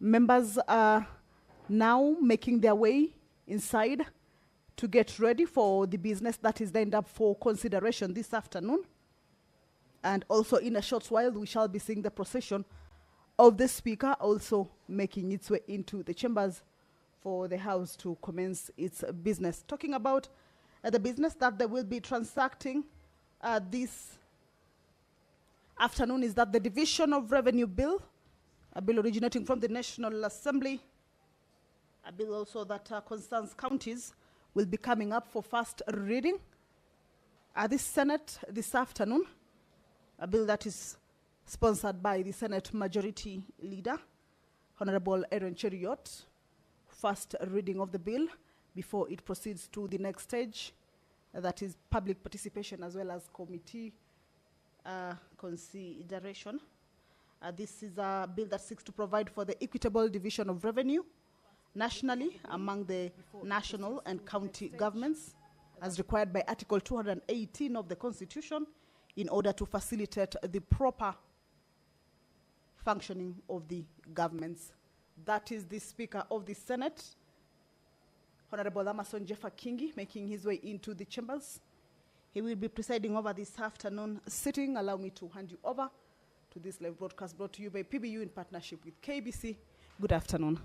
Members are now making their way inside to get ready for the business that is lined up for consideration this afternoon. And also in a short while, we shall be seeing the procession of the Speaker also making its way into the chambers for the House to commence its business. Talking about the business that they will be transacting this afternoon is that the Division of Revenue Bill, a bill originating from the National Assembly, a bill also that concerns counties, will be coming up for first reading at the Senate this afternoon, a bill that is sponsored by the Senate Majority Leader, Honorable Aaron Cheriot. First reading of the bill before it proceeds to the next stage, that is public participation as well as committee consideration. This is a bill that seeks to provide for the equitable division of revenue nationally among the national and county governments as required by Article 218 of the Constitution in order to facilitate the proper functioning of the governments. That is the Speaker of the Senate, Honorable Amason Jeffa Kingi, making his way into the chambers. He will be presiding over this afternoon sitting. Allow me to hand you over to this live broadcast brought to you by PBU in partnership with KBC. Good afternoon.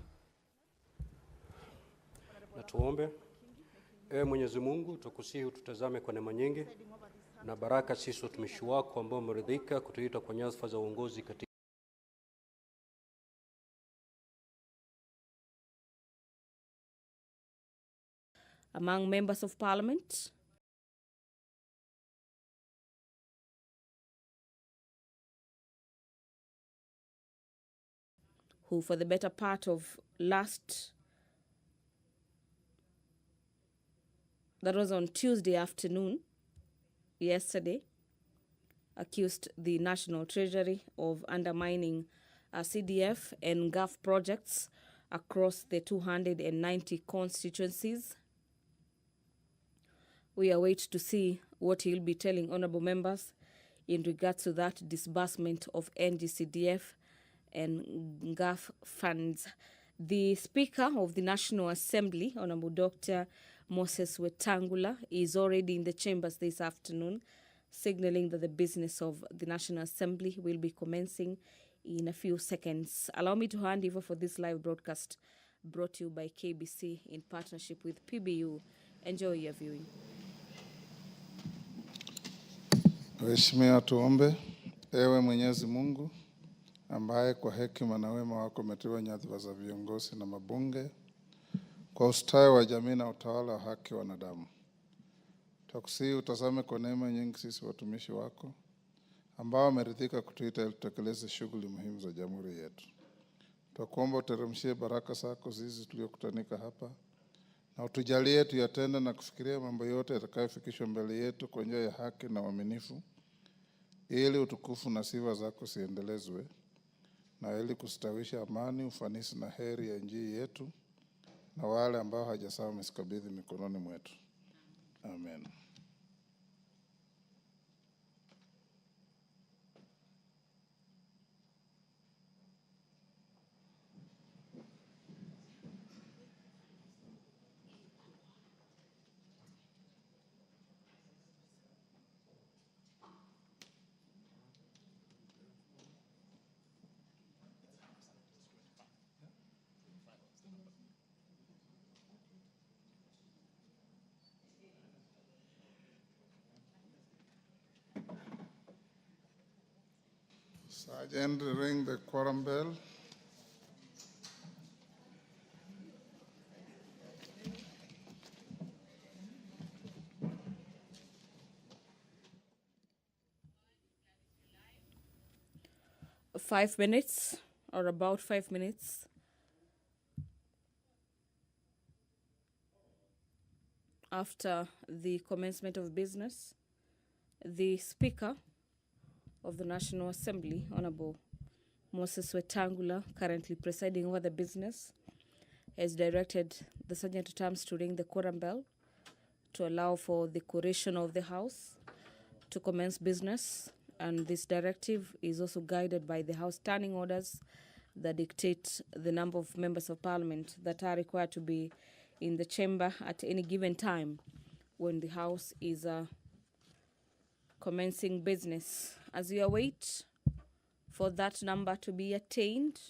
Na tuombe. Ewe Mwenyezi Mungu, tukusihi ututazame kwa neema nyingi na baraka sisi watumishi wako ambao umeridhika kutuita kwa nyadhifa za uongozi katika among members of parliament, who for the better part of that was on Tuesday afternoon, yesterday, accused the National Treasury of undermining CDF and GAF projects across the 290 constituencies. We await to see what he'll be telling honorable members in regards to that disbursement of NGCDF and GAF funds. The Speaker of the National Assembly, Honorable Dr. Moses Wetangula, is already in the chambers this afternoon, signaling that the business of the National Assembly will be commencing in a few seconds. Allow me to hand over for this live broadcast brought to you by KBC in partnership with PBU. Enjoy your viewing. Waheshimiwa, tuombe. Ewe Mwenyezi Mungu ambaye kwa hekima na wema wako umeteua nyadhifa za viongozi na mabunge kwa ustawi wa jamii na utawala wa haki wa wanadamu, tukusihi utazame kwa neema nyingi sisi watumishi wako ambao wameridhika kutuita ili tutekeleze shughuli muhimu za jamhuri yetu. Tukuomba uteremshie baraka zako sisi tuliokutanika hapa na utujalie tuyatende na kufikiria mambo yote yatakayofikishwa mbele yetu kwa njia ya haki na uaminifu, ili utukufu na sifa zako siendelezwe na ili kustawisha amani, ufanisi na heri ya nchi yetu na wale ambao hajasawa misikabidhi mikononi mwetu. Amen. Sergeant, ring the quorum bell. About 5 minutes after the commencement of business, the Speaker of the National Assembly, Honorable Moses Wetangula, currently presiding over the business, has directed the Sergeant at Arms to ring the quorum bell to allow for the quoration of the House to commence business. And this directive is also guided by the House Standing Orders that dictate the number of members of parliament that are required to be in the chamber at any given time when the House is commencing business. As we await for that number to be attained,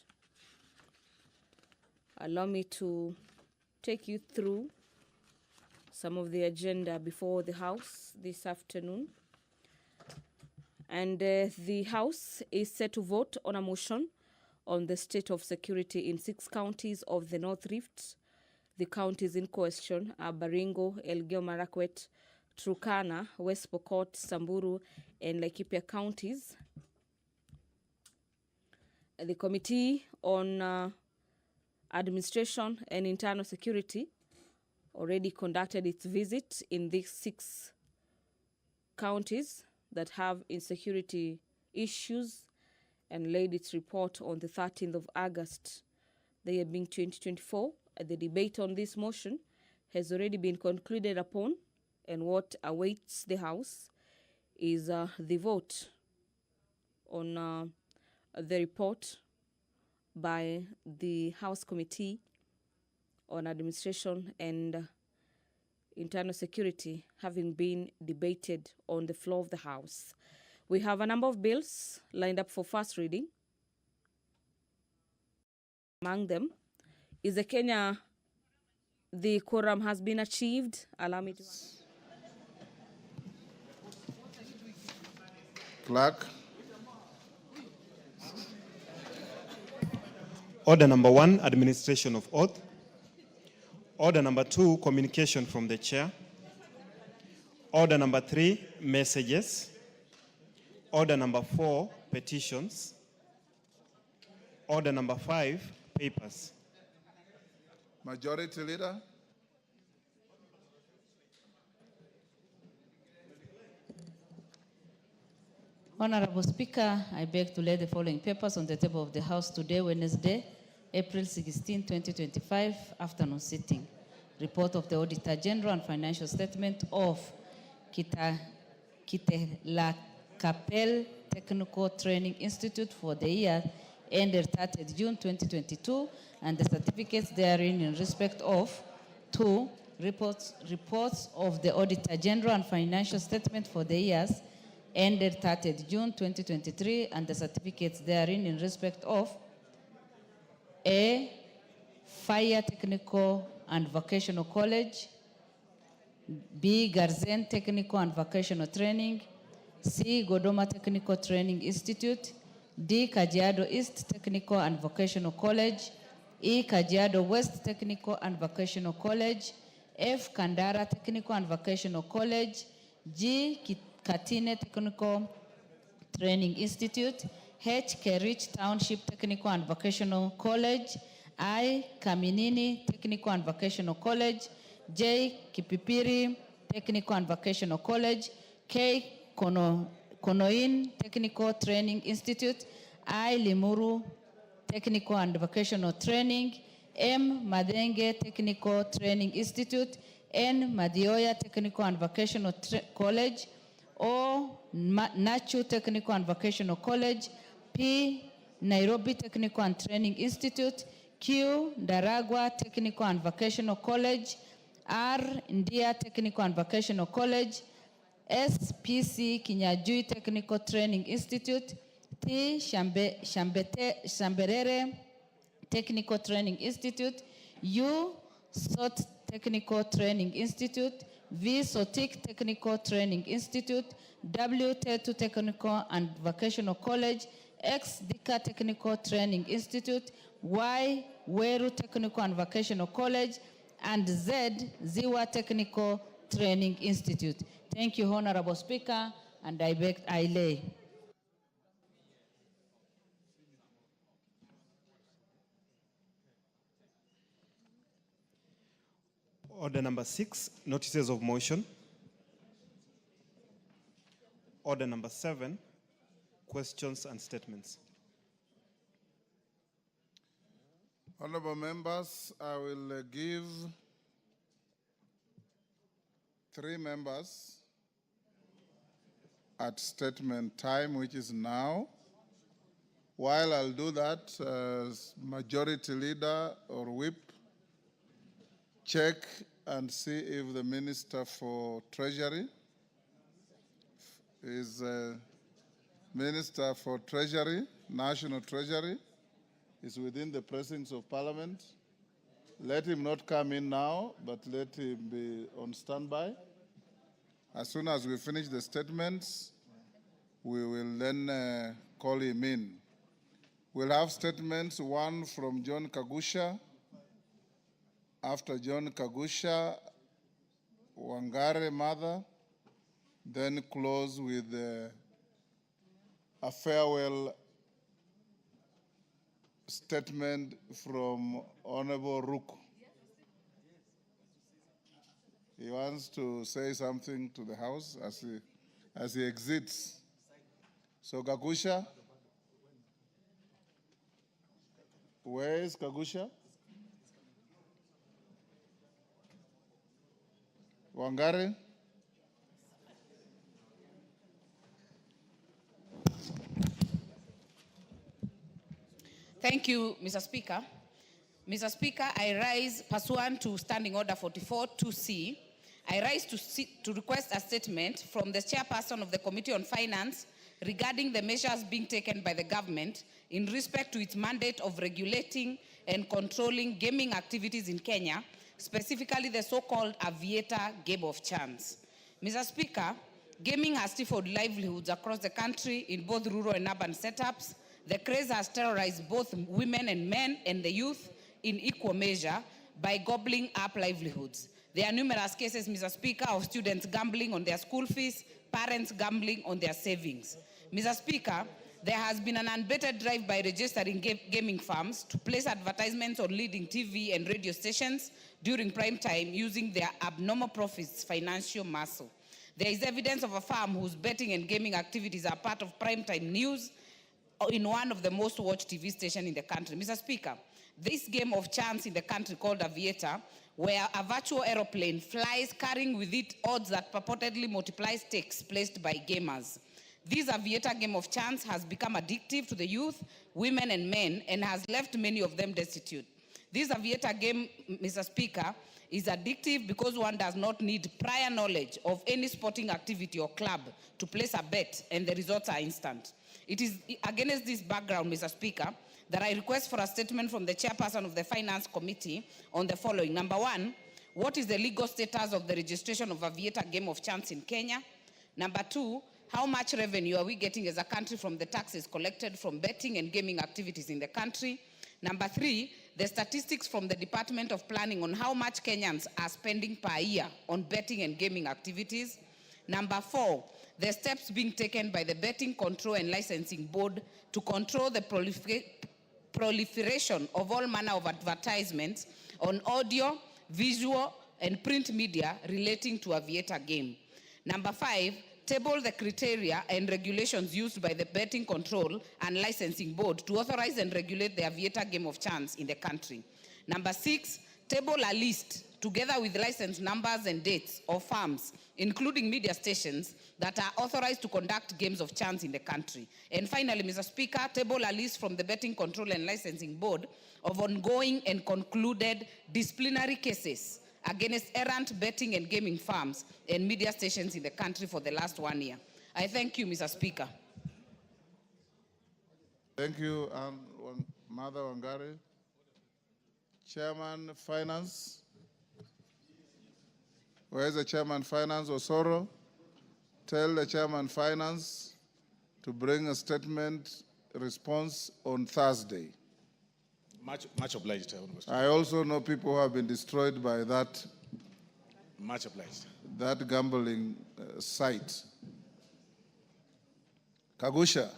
allow me to take you through some of the agenda before the House this afternoon. And the House is set to vote on a motion on the state of security in 6 counties of the North Rift. The counties in question are Baringo, Elgeyo Marakwet, Turkana, West Pokot, Samburu, and Laikipia counties. The Committee on Administration and Internal Security already conducted its visit in these 6 counties that have insecurity issues and laid its report on the 13th of August, the year being 2024. The debate on this motion has already been concluded upon, and what awaits the House is the vote on the report by the House Committee on Administration and Internal Security having been debated on the floor of the House. We have a number of bills lined up for first reading. Among them is the Kenya, the quorum has been achieved. Allow me to... Clerk. Order number 1, administration of oath. Order number 2, communication from the chair. Order number 3, messages. Order number 4, petitions. Order number 5, papers. Majority Leader. Honorable Speaker, I beg to lay the following papers on the table of the House today, Wednesday, April 16, 2025, afternoon sitting. Report of the Auditor General and financial statement of Kapel Technical Training Institute for the year ended 30th June 2022, and the certificates therein in respect of 2. Reports of the Auditor General and financial statement for the years ended 30th June 2023, and the certificates therein in respect of A. Fire Technical and Vocational College, B. Garzen Technical and Vocational Training, C. Godoma Technical Training Institute, D. Kajiado East Technical and Vocational College, E. Kajiado West Technical and Vocational College, F. Kandara Technical and Vocational College, G. Katine Technical Training Institute, H. Kerich Township Technical and Vocational College, I. Kaminini Technical and Vocational College, J. Kipipiri Technical and Vocational College, K. Konoin Technical Training Institute, I. Limuru Technical and Vocational Training, M. Madenge Technical Training Institute, N. Madioya Technical and Vocational College, O. Nachu Technical and Vocational College, P. Nairobi Technical and Training Institute, Q. Daragwa Technical and Vocational College, R. Ndia Technical and Vocational College, S. PC Kinyajui Technical Training Institute, T. Shamberere Technical Training Institute, U. SOT Technical Training Institute, V. Sotik Technical Training Institute, W. Tetu Technical and Vocational College, X. Dika Technical Training Institute, Y. Weru Technical and Vocational College, and Z. Ziwa Technical Training Institute. Thank you, Honorable Speaker, and I lay. Order number 6, notices of motion. Order number 7, questions and statements. Honorable members, I will give 3 members at statement time, which is now, While I'll do that, as majority leader or whip, check and see if the Minister for Treasury is Minister for Treasury, National Treasury, is within the precincts of Parliament. Let him not come in now, but let him be on standby. As soon as we finish the statements, we will then call him in. We'll have statements, one from John Kagusha. After John Kagusha, Wangare Mother, then close with a farewell statement from Honorable Ruku. He wants to say something to the House as he exits. So Kagusha, where is Kagusha? Wangare? Thank you, Mr. Speaker. Mr. Speaker, I rise pursuant to Standing Order 44-2C. I rise to request a statement from the chairperson of the Committee on Finance regarding the measures being taken by the government in respect to its mandate of regulating and controlling gaming activities in Kenya, specifically the so-called Aviator game of chance. Mr. Speaker, gaming has stifled livelihoods across the country in both rural and urban setups. The craze has terrorized both women and men and the youth in equal measure by gobbling up livelihoods. There are numerous cases, Mr. Speaker, of students gambling on their school fees, parents gambling on their savings. Mr. Speaker, there has been an unabated drive by registering gaming firms to place advertisements on leading TV and radio stations during prime time using their abnormal profits financial muscle. There is evidence of a firm whose betting and gaming activities are part of prime time news in one of the most watched TV stations in the country. Mr. Speaker, this game of chance in the country called Aviator, where a virtual aeroplane flies carrying with it odds that purportedly multiply stakes placed by gamers. This Aviator game of chance has become addictive to the youth, women and men, and has left many of them destitute. This Aviator game, Mr. Speaker, is addictive because one does not need prior knowledge of any sporting activity or club to place a bet, and the results are instant. It is against this background, Mr. Speaker, that I request for a statement from the chairperson of the Finance Committee on the following. Number one, what is the legal status of the registration of Aviator game of chance in Kenya? Number two, how much revenue are we getting as a country from the taxes collected from betting and gaming activities in the country? Number three, the statistics from the Department of Planning on how much Kenyans are spending per year on betting and gaming activities. Number four, the steps being taken by the Betting Control and Licensing Board to control the proliferation of all manner of advertisements on audio, visual, and print media relating to Aviator game. Number five, table the criteria and regulations used by the Betting Control and Licensing Board to authorize and regulate the Aviator game of chance in the country. Number six, table a list together with license numbers and dates of firms, including media stations, that are authorized to conduct games of chance in the country. And finally, Mr. Speaker, table a list from the Betting Control and Licensing Board of ongoing and concluded disciplinary cases against errant betting and gaming firms and media stations in the country for the last 1 year. I thank you, Mr. Speaker. Thank you, Mother Wangari. Chairman Finance. Where is the Chairman Finance, Osoro? Tell the Chairman Finance to bring a statement response on Thursday. Much obliged. I also know people who have been destroyed by that. Much obliged. That gambling site. Kagusha.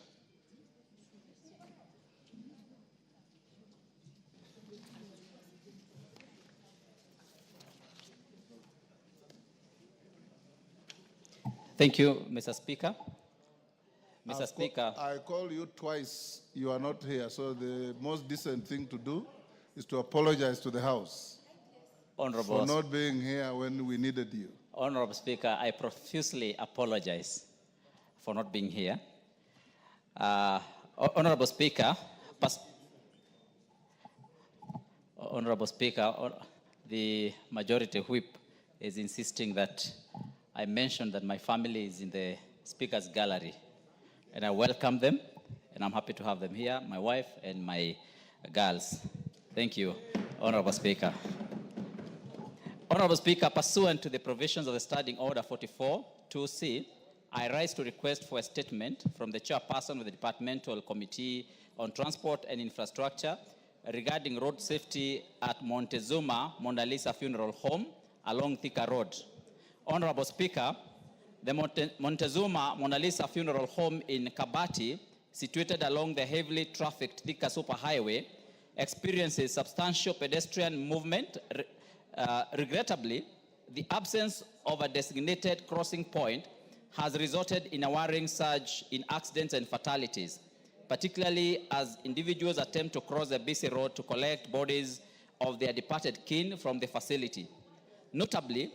Thank you, Mr. Speaker. Mr. Speaker. I call you twice. You are not here. So the most decent thing to do is to apologize to the House for not being here when we needed you. Honorable Speaker, I profusely apologize for not being here. Honorable Speaker, Honorable Speaker, the Majority Whip is insisting that I mentioned that my family is in the Speaker's gallery, and I welcome them, and I'm happy to have them here, my wife and my girls. Thank you, Honorable Speaker. Honorable Speaker, pursuant to the provisions of the Standing Order 44, 2C, I rise to request for a statement from the chairperson of the Departmental Committee on Transport and Infrastructure regarding road safety at Montezuma Mona Lisa Funeral Home along Thika Road. Honorable Speaker, the Montezuma Mona Lisa Funeral Home in Kabati, situated along the heavily trafficked Thika Superhighway, experiences substantial pedestrian movement. Regrettably, the absence of a designated crossing point has resulted in a worrying surge in accidents and fatalities, particularly as individuals attempt to cross a busy road to collect bodies of their departed kin from the facility. Notably,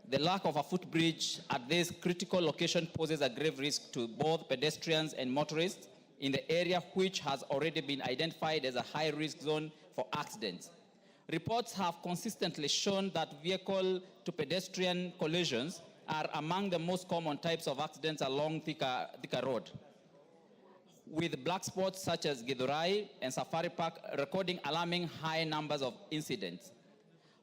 the lack of a footbridge at this critical location poses a grave risk to both pedestrians and motorists in the area, which has already been identified as a high-risk zone for accidents. Reports have consistently shown that vehicle-to-pedestrian collisions are among the most common types of accidents along Thika Road, with black spots such as Githurai and Safari Park recording alarming high numbers of incidents.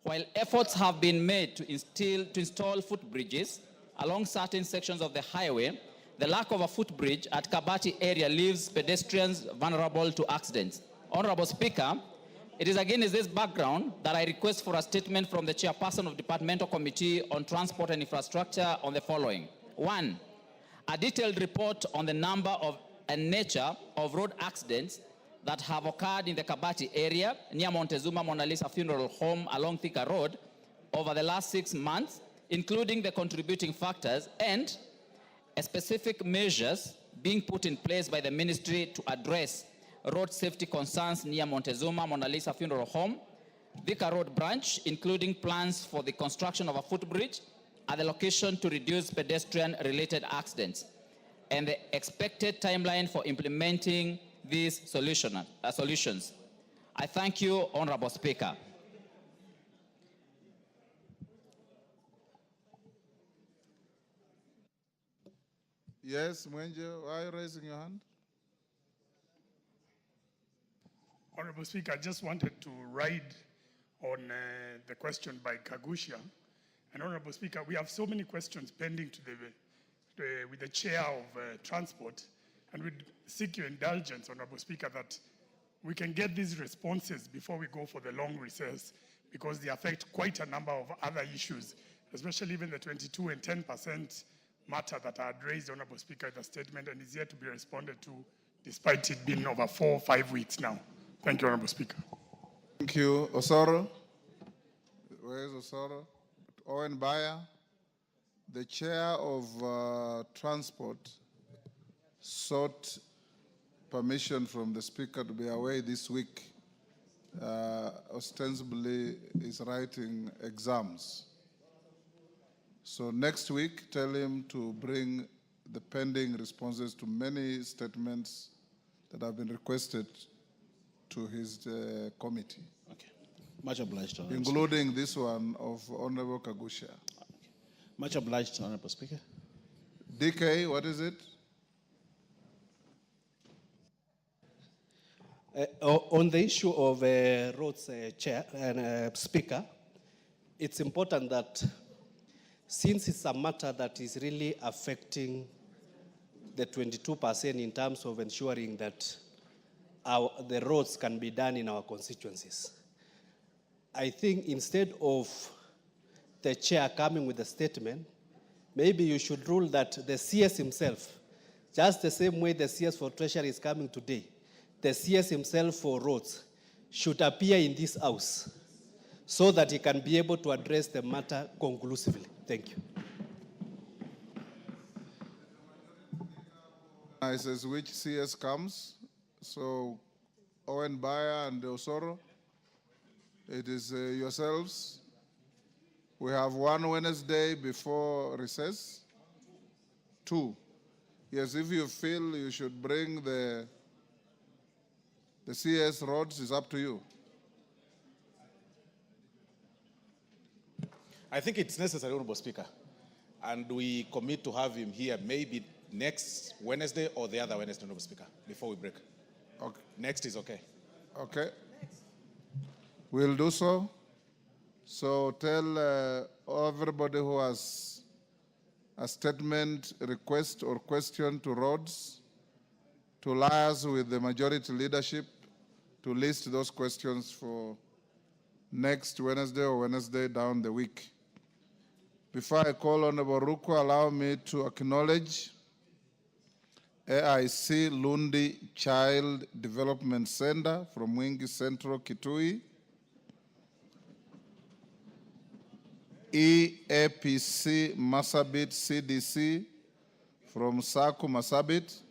While efforts have been made to install footbridges along certain sections of the highway, the lack of a footbridge at Kabati area leaves pedestrians vulnerable to accidents. Honorable Speaker, it is against this background that I request for a statement from the chairperson of Departmental Committee on Transport and Infrastructure on the following. 1, a detailed report on the number of and nature of road accidents that have occurred in the Kabati area near Montezuma Mona Lisa Funeral Home along Thika Road over the last 6 months, including the contributing factors and specific measures being put in place by the ministry to address road safety concerns near Montezuma Mona Lisa Funeral Home, Thika Road branch, including plans for the construction of a footbridge at the location to reduce pedestrian-related accidents, and the expected timeline for implementing these solutions. I thank you, Honorable Speaker. Yes, Mwenje, why are you raising your hand? Honorable Speaker, I just wanted to ride on the question by Kagusha. And Honorable Speaker, we have so many questions pending with the Chair of Transport, and we'd seek your indulgence, Honorable Speaker, that we can get these responses before we go for the long recess, because they affect quite a number of other issues, especially even the 22 and 10% matter that I had raised, Honorable Speaker, in the statement, and is yet to be responded to, despite it being over 4 or 5 weeks now. Thank you, Honorable Speaker. Thank you. Osoro? Where is Osoro? Owen Bayer, the chair of Transport, sought permission from the Speaker to be away this week. Ostensibly, is writing exams. So next week, tell him to bring the pending responses to many statements that have been requested to his committee. Okay. Much obliged, Honorable including Speaker. This one of Honorable Kagusha. Okay. Much obliged, Honorable Speaker. DK, what is it? On the issue of roads, Chair and Speaker, it's important that since it's a matter that is really affecting the 22% in terms of ensuring that the roads can be done in our constituencies, I think instead of the chair coming with a statement, maybe you should rule that the CS himself, just the same way the CS for Treasury is coming today, the CS himself for roads should appear in this house so that he can be able to address the matter conclusively. Thank you. I says which CS comes. So Owen Bayer and Osoro, it is yourselves. We have 1 Wednesday before recess. 2. Yes, if you feel you should bring the The CS Roads is up to you. I think it's necessary, Honorable Speaker, and we commit to have him here maybe next Wednesday or the other Wednesday, Honorable Speaker, before we break. Okay. Next is okay. Okay. We'll do so. So tell everybody who has a statement, request, or question to Rhodes to liaise with the majority leadership to list those questions for next Wednesday or Wednesday down the week. Before I call on Ruku, allow me to acknowledge AIC Lundi Child Development Center from Mwingi Central, Kitui, EAPC Masabit CDC from Saku Masabit,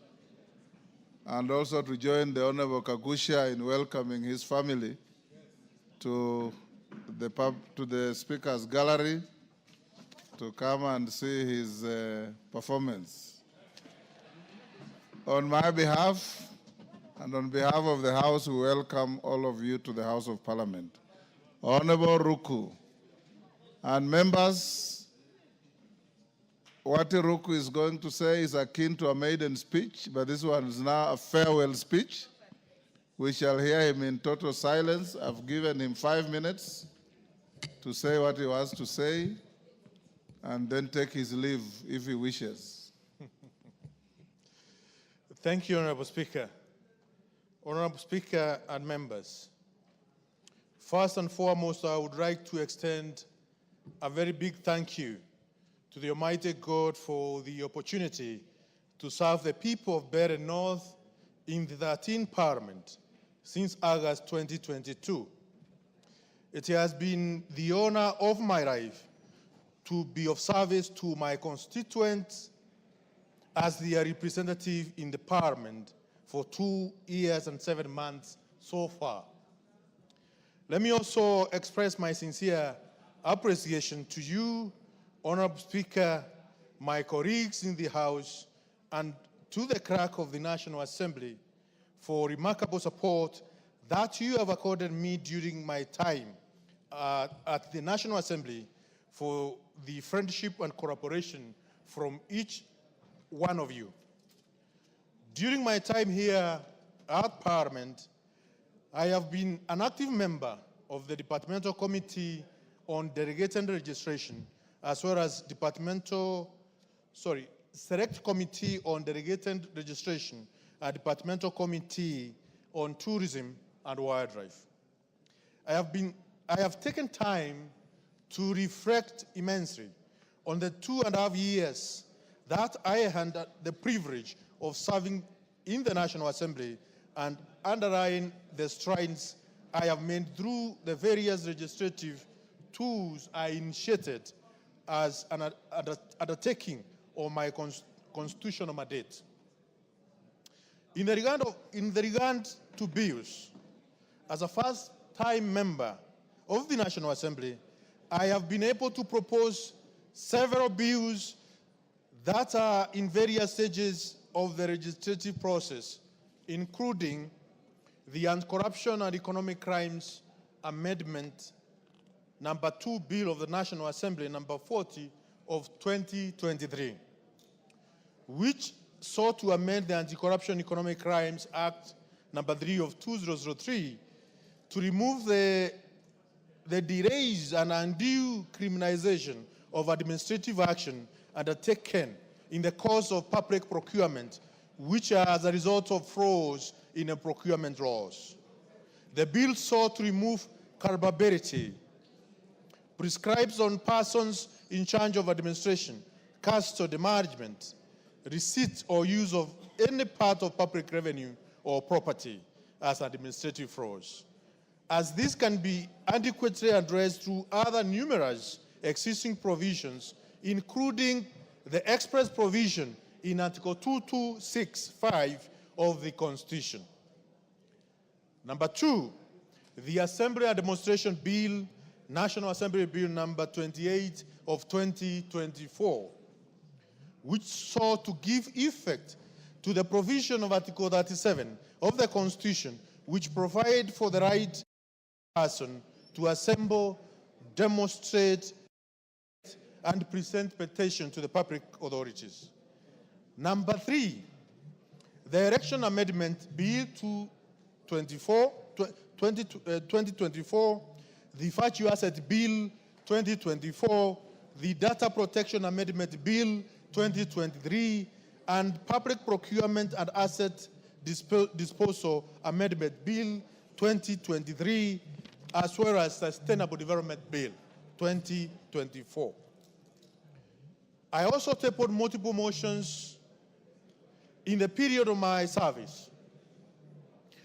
and also to join the Honorable Kagusha in welcoming his family to the Speaker's Gallery to come and see his performance. On my behalf and on behalf of the House, we welcome all of you to the House of Parliament. Honorable Ruku and members, what Ruku is going to say is akin to a maiden speech, but this one is now a farewell speech. We shall hear him in total silence. I've given him 5 minutes to say what he wants to say, and then take his leave if he wishes. Thank you, Honorable Speaker. Honorable Speaker and members, first and foremost, I would like to extend a very big thank you to the Almighty God for the opportunity to serve the people of Bere North in the 13th Parliament since August 2022. It has been the honor of my life to be of service to my constituents as their representative in the Parliament for 2 years and 7 months so far. Let me also express my sincere appreciation to you, Honorable Speaker, my colleagues in the House, and to the clerk of the National Assembly for remarkable support that you have accorded me during my time at the National Assembly, for the friendship and cooperation from each one of you. During my time here at Parliament, I have been an active member of the Departmental Committee on Delegated Registration, as well as Select Committee on Delegated Registration, and Departmental Committee on Tourism and Wildlife. I have taken time to reflect immensely on the 2.5 years that I had the privilege of serving in the National Assembly, and underline the strides I have made through the various legislative tools I initiated as an undertaking of my constitutional mandate. In the regard to bills, as a first-time member of the National Assembly, I have been able to propose several bills that are in various stages of the legislative process, including the Anti-Corruption and Economic Crimes Amendment number 2 Bill of the National Assembly, number 40 of 2023, which sought to amend the Anti-Corruption Economic Crimes Act number 3 of 2003 to remove the delays and undue criminalization of administrative action undertaken in the course of public procurement, which are as a result of frauds in the procurement laws. The bill sought to remove culpability, prescribes on persons in charge of administration, custody, management, receipt or use of any part of public revenue or property as administrative frauds, as this can be adequately addressed through other numerous existing provisions, including the express provision in Article 2265 of the Constitution. Number 2, the Assembly and Demonstration Bill, National Assembly Bill number 28 of 2024, which sought to give effect to the provision of Article 37 of the Constitution, which provide for the right person to assemble, demonstrate, and present petition to the public authorities. Number 3, the Election Amendment Bill 2024, the Virtue Asset Bill 2024, the Data Protection Amendment Bill 2023, and Public Procurement and Asset Disposal Amendment Bill 2023, as well as Sustainable Development Bill 2024. I also tabled multiple motions in the period of my service.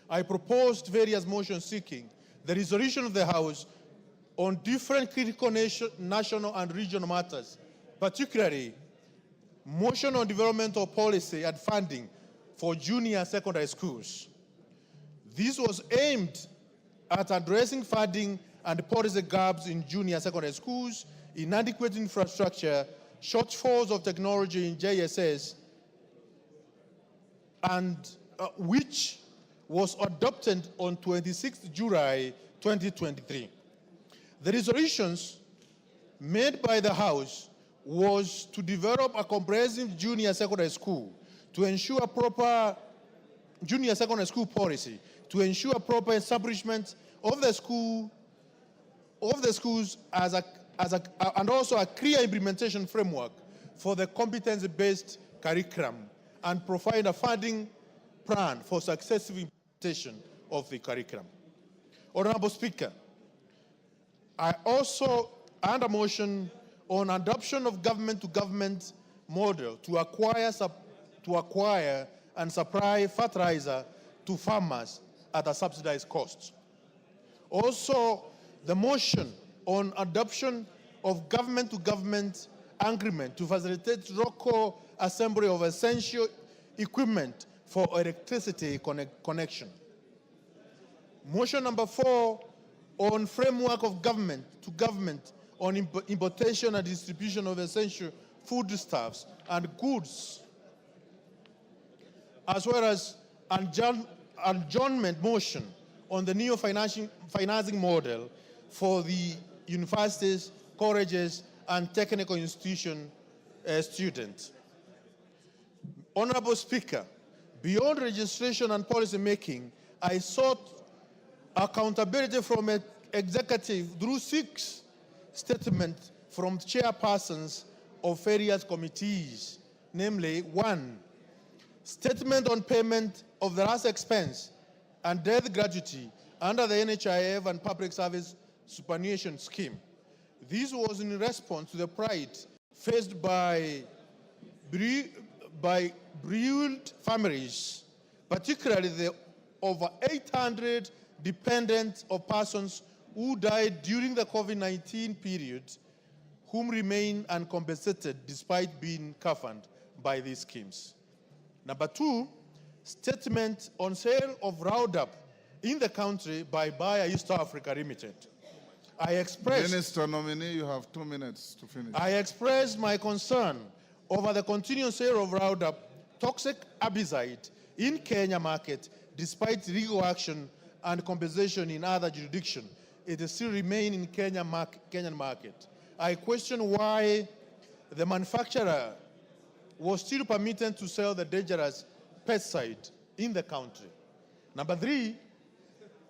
I proposed various motions seeking the resolution of the House on different critical national and regional matters, particularly motion on developmental policy and funding for junior secondary schools. This was aimed at addressing funding and policy gaps in junior secondary schools, inadequate infrastructure, shortfalls of technology in JSS, and which was adopted on 26 July 2023. The resolutions made by the House was to develop a comprehensive junior secondary school, to ensure proper junior secondary school policy, to ensure proper establishment of the schools and also a clear implementation framework for the competency-based curriculum, and provide a funding plan for successful implementation of the curriculum. Honorable Speaker, I also had a motion on adoption of government-to-government model to acquire and supply fertilizer to farmers at a subsidized cost. Also, the motion on adoption of government-to-government agreement to facilitate local assembly of essential equipment for electricity connection. Motion number 4 on framework of government-to-government on importation and distribution of essential foodstuffs and goods, as well as adjournment motion on the new financing model for the universities, colleges, and technical institution students. Honorable Speaker, beyond registration and policy making, I sought accountability from an executive through 6 statements from chairpersons of various committees, namely 1, statement on payment of the last expense and death gratuity under the NHIF and Public Service Superannuation Scheme. This was in response to the plight faced by bereaved families, particularly the over 800 dependents of persons who died during the COVID-19 period, whom remain uncompensated despite being covered by these schemes. Number 2, statement on sale of Roundup in the country by Bayer East Africa Limited. Minister nominee, you have 2 minutes to finish. I expressed my concern over the continued sale of Roundup, toxic herbicide, in Kenya market, despite legal action and compensation in other jurisdictions. It still remains in Kenyan market. I question why the manufacturer was still permitted to sell the dangerous pesticide in the country. Number 3,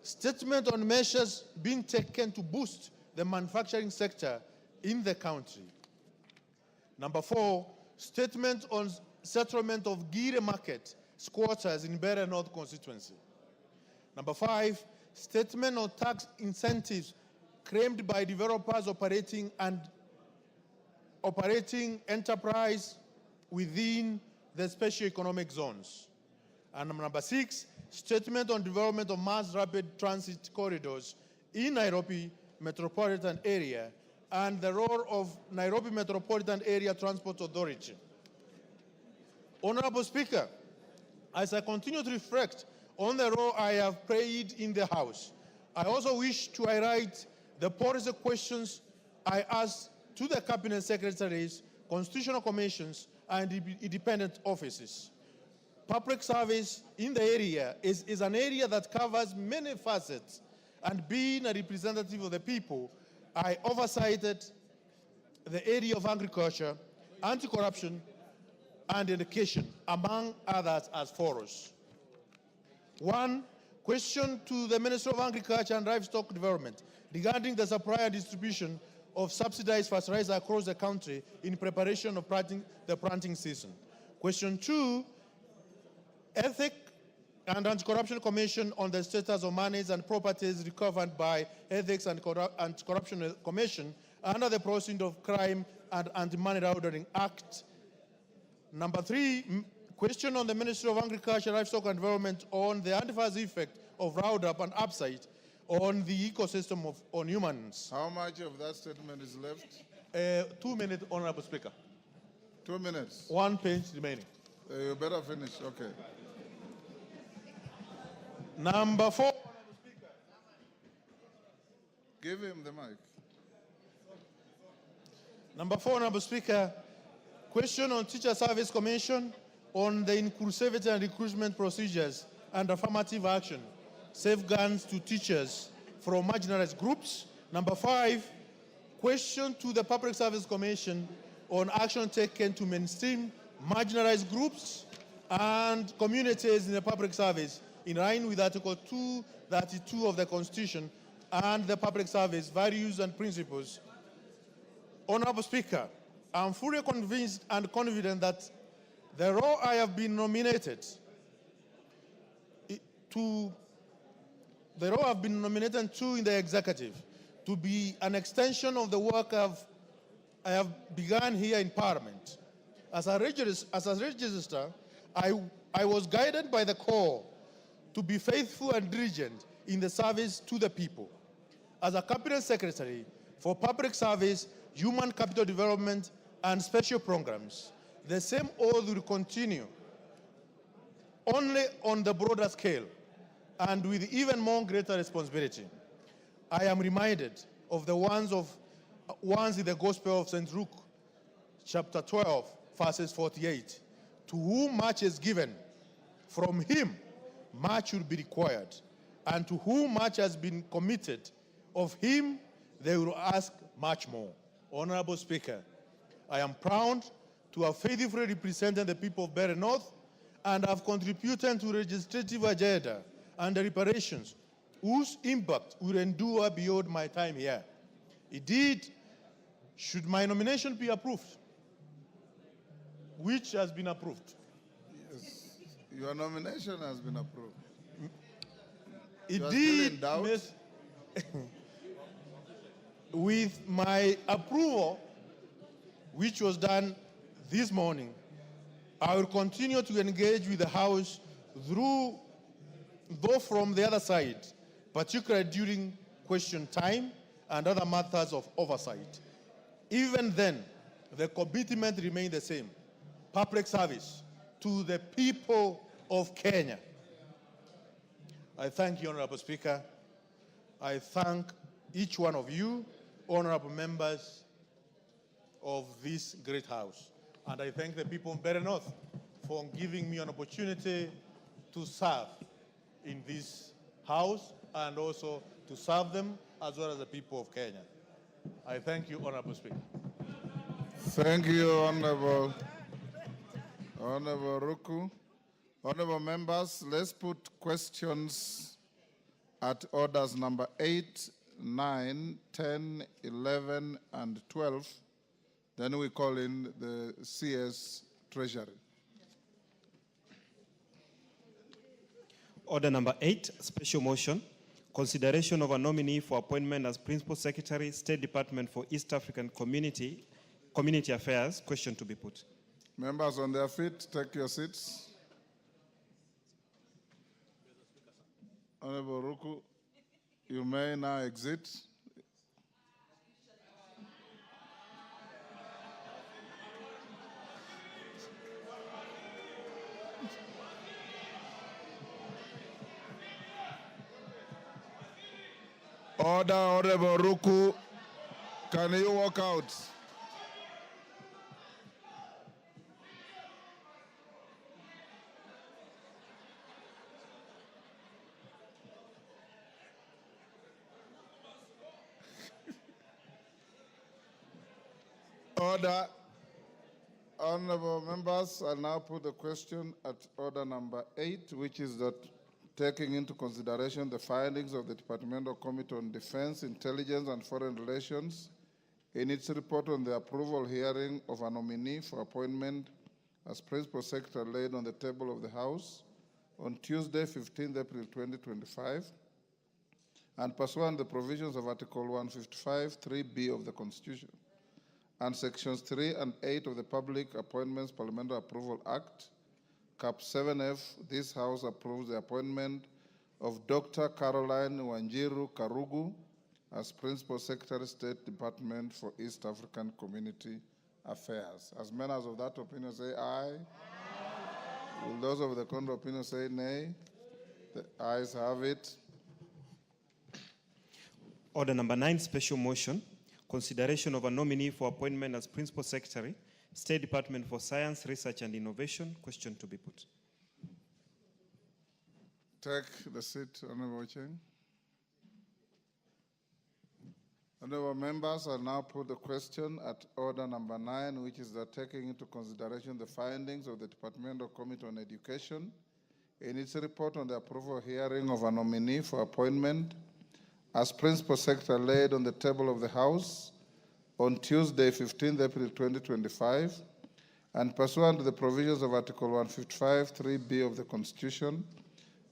statement on measures being taken to boost the manufacturing sector in the country. Number 4, statement on settlement of Gire market squatters in Mbadi North constituency. Number 5, statement on tax incentives claimed by developers operating enterprise within the special economic zones. And number 6, statement on development of mass rapid transit corridors in Nairobi metropolitan area and the role of Nairobi Metropolitan Area Transport Authority. Honorable Speaker, as I continue to reflect on the role I have played in the House, I also wish to highlight the policy questions I asked to the Cabinet Secretaries, Constitutional Commissions, and independent offices. public service in the area is an area that covers many facets, and being a representative of the people, I oversighted the area of agriculture, anti-corruption, and education, among others, as follows. 1, question to the Minister of Agriculture and Livestock Development regarding the supply and distribution of subsidized fertilizer across the country in preparation of the planting season. Question 2, Ethics and Anti-Corruption Commission on the status of monies and properties recovered by Ethics and Anti-Corruption Commission under the Proceeds of Crime and Anti-Money Laundering Act. Number 3, question on the Ministry of Agriculture, Livestock and Development on the adverse effect of Roundup and upside on the ecosystem on humans. How much of that statement is left? 2 minutes, Honorable Speaker. 2 minutes. 1 page remaining. You better finish, okay. Number 4. Give him the mic. Number 4, Honorable Speaker, question on Teacher Service Commission on the inclusivity and recruitment procedures and affirmative action, safeguards to teachers from marginalized groups. Number 5, question to the Public Service Commission on action taken to mainstream marginalized groups and communities in the public service in line with Article 232 of the Constitution and the public service values and principles. Honorable Speaker, I'm fully convinced and confident that the role I have been nominated to in the executive to be an extension of the work I have begun here in Parliament. As a registrar, I was guided by the call to be faithful and diligent in the service to the people. As a Cabinet Secretary for Public Service, Human Capital Development, and Special Programs, the same oath will continue, only on the broader scale and with even more greater responsibility. I am reminded of the ones in the Gospel of St. Luke, chapter 12, verses 48. To whom much is given, from him much will be required, and to whom much has been committed, of him they will ask much more. Honorable Speaker, I am proud to have faithfully represented the people of Mbadi North and have contributed to legislative agenda and the reparations whose impact will endure beyond my time here. Indeed, should my nomination be approved, which has been approved. Yes, your nomination has been approved. Indeed, with my approval, which was done this morning, I will continue to engage with the House though from the other side, particularly during question time and other matters of oversight. Even then, the commitment remains the same: public service to the people of Kenya. I thank you, Honorable Speaker. I thank each one of you, honorable members of this great House. And I thank the people of Mbadi North for giving me an opportunity to serve in this House and also to serve them as well as the people of Kenya. I thank you, Honorable Speaker. Thank you, Honorable Ruku. Honorable members, let's put questions at orders number 8, 9, 10, 11, and 12. Then we call in the CS Treasury. Order number 8, special motion. Consideration of a nominee for appointment as Principal Secretary, State Department for East African Community Affairs. Question to be put. Members on their feet, take your seats. Honorable Ruku, you may now exit. Order, Honorable Ruku. Can you walk out? Order. Honorable members, I now put the question at order number 8, which is that taking into consideration the findings of the Departmental Committee on Defense, Intelligence and Foreign Relations in its report on the approval hearing of a nominee for appointment as Principal Secretary laid on the table of the House on Tuesday, 15th April 2025, and pursuant to the provisions of Article 155, 3B of the Constitution, and Sections 3 and 8 of the Public Appointments Parliamentary Approval Act, Cap 7F, this House approves the appointment of Dr. Caroline Wanjiru Karugu as Principal Secretary, State Department for East African Community Affairs. As members of that opinion say aye. Will those of the contrary opinion say nay? The ayes have it. Order number 9, special motion. Consideration of a nominee for appointment as Principal Secretary, State Department for Science, Research and Innovation. Question to be put. Take the seat, Honorable Cheng. Honorable members, I now put the question at order number 9, which is that taking into consideration the findings of the Departmental Committee on Education in its report on the approval hearing of a nominee for appointment as Principal Secretary laid on the table of the House on Tuesday, 15th April 2025, and pursuant to the provisions of Article 155, 3B of the Constitution,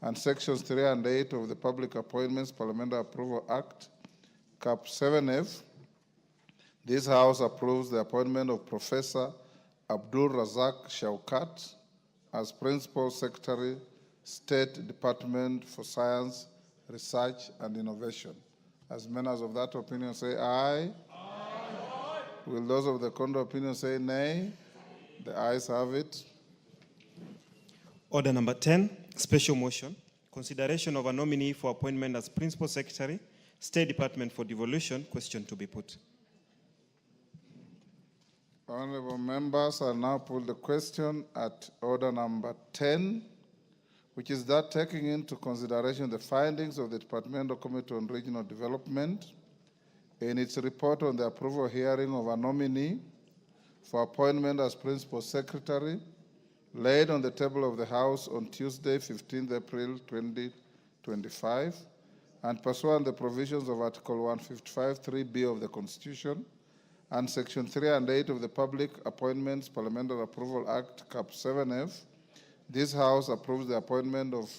and Sections 3 and 8 of the Public Appointments Parliamentary Approval Act, Cap 7F, this House approves the appointment of Professor Abdul Razak Shaukat as Principal Secretary, State Department for Science, Research and Innovation. As members of that opinion say aye. Aye. Will those of the contrary opinion say nay? The ayes have it. Order number 10, special motion. Consideration of a nominee for appointment as Principal Secretary, State Department for Devolution. Question to be put. Honorable members, I now put the question at order number 10, which is that taking into consideration the findings of the Departmental Committee on Regional Development in its report on the approval hearing of a nominee for appointment as Principal Secretary laid on the table of the House on Tuesday, 15th April 2025, and pursuant to the provisions of Article 155, 3B of the Constitution, and Section 3 and 8 of the Public Appointments Parliamentary Approval Act, Cap 7F, this House approves the appointment of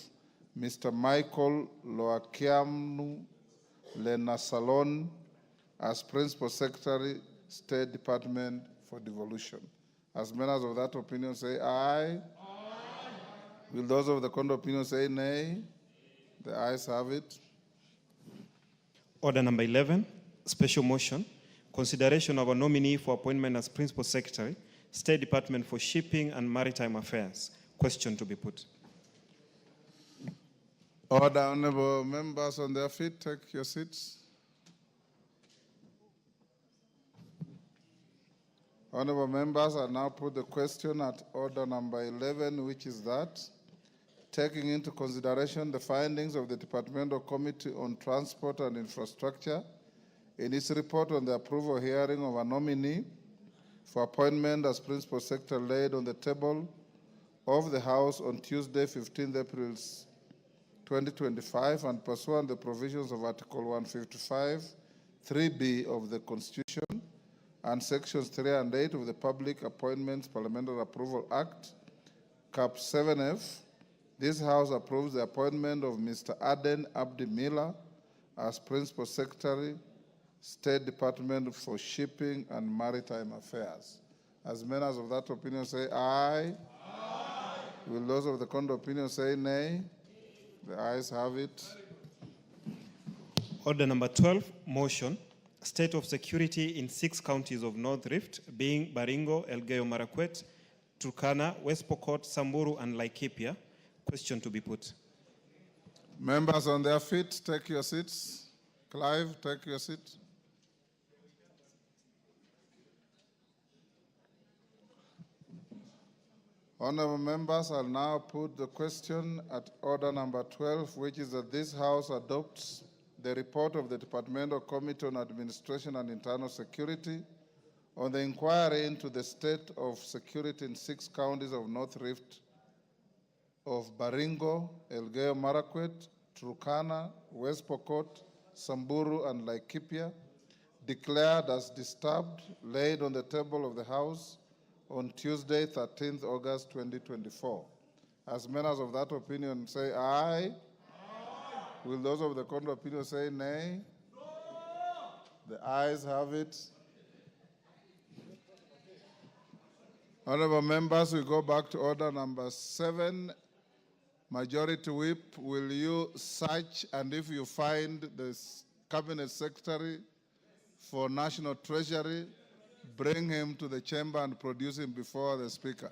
Mr. Michael Loakiamnu Lenasalon as Principal Secretary, State Department for Devolution. As members of that opinion say aye. Aye. Will those of the contrary opinion say nay? The ayes have it. Order number 11, special motion. Consideration of a nominee for appointment as Principal Secretary, State Department for Shipping and Maritime Affairs. Question to be put. Order, honorable members on their feet, take your seats. Honorable members, I now put the question at order number 11, which is that, taking into consideration the findings of the Departmental Committee on Transport and Infrastructure in its report on the approval hearing of a nominee for appointment as Principal Secretary laid on the table of the House on Tuesday, 15th April 2025, and pursuant to the provisions of Article 155, 3B of the Constitution, and Sections 3 and 8 of the Public Appointments Parliamentary Approval Act, Cap 7F, this House approves the appointment of Mr. Aden Abdi Miller as Principal Secretary, State Department for Shipping and Maritime Affairs. As members of that opinion say aye. Aye. Will those of the contrary opinion say nay? The ayes have it. Order number 12, motion. State of security in 6 counties of North Rift, being Baringo, Elgeyo Marakwet, Turkana, West Pokot, Samburu, and Laikipia. Question to be put. Members on their feet, take your seats. Clive, take your seat. Honorable members, I'll now put the question at order number 12, which is that this House adopts the report of the Departmental Committee on Administration and Internal Security on the inquiry into the state of security in 6 counties of North Rift of Baringo, Elgeyo Marakwet, Turkana, West Pokot, Samburu, and Laikipia, declared as disturbed, laid on the table of the House on Tuesday, 13th August 2024. As members of that opinion say aye. Will those of the contrary opinion say nay? No. The ayes have it. Honorable members, we go back to order number 7. Majority Whip, will you search, and if you find the Cabinet Secretary for National Treasury, bring him to the chamber and produce him before the Speaker.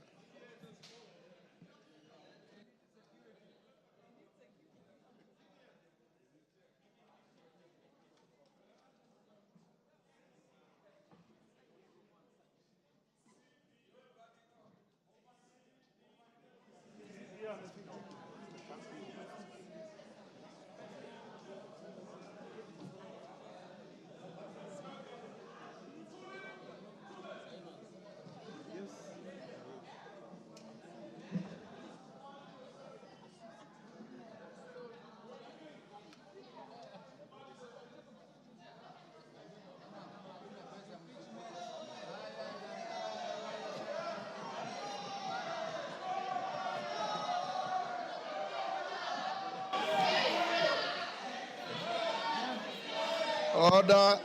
Order.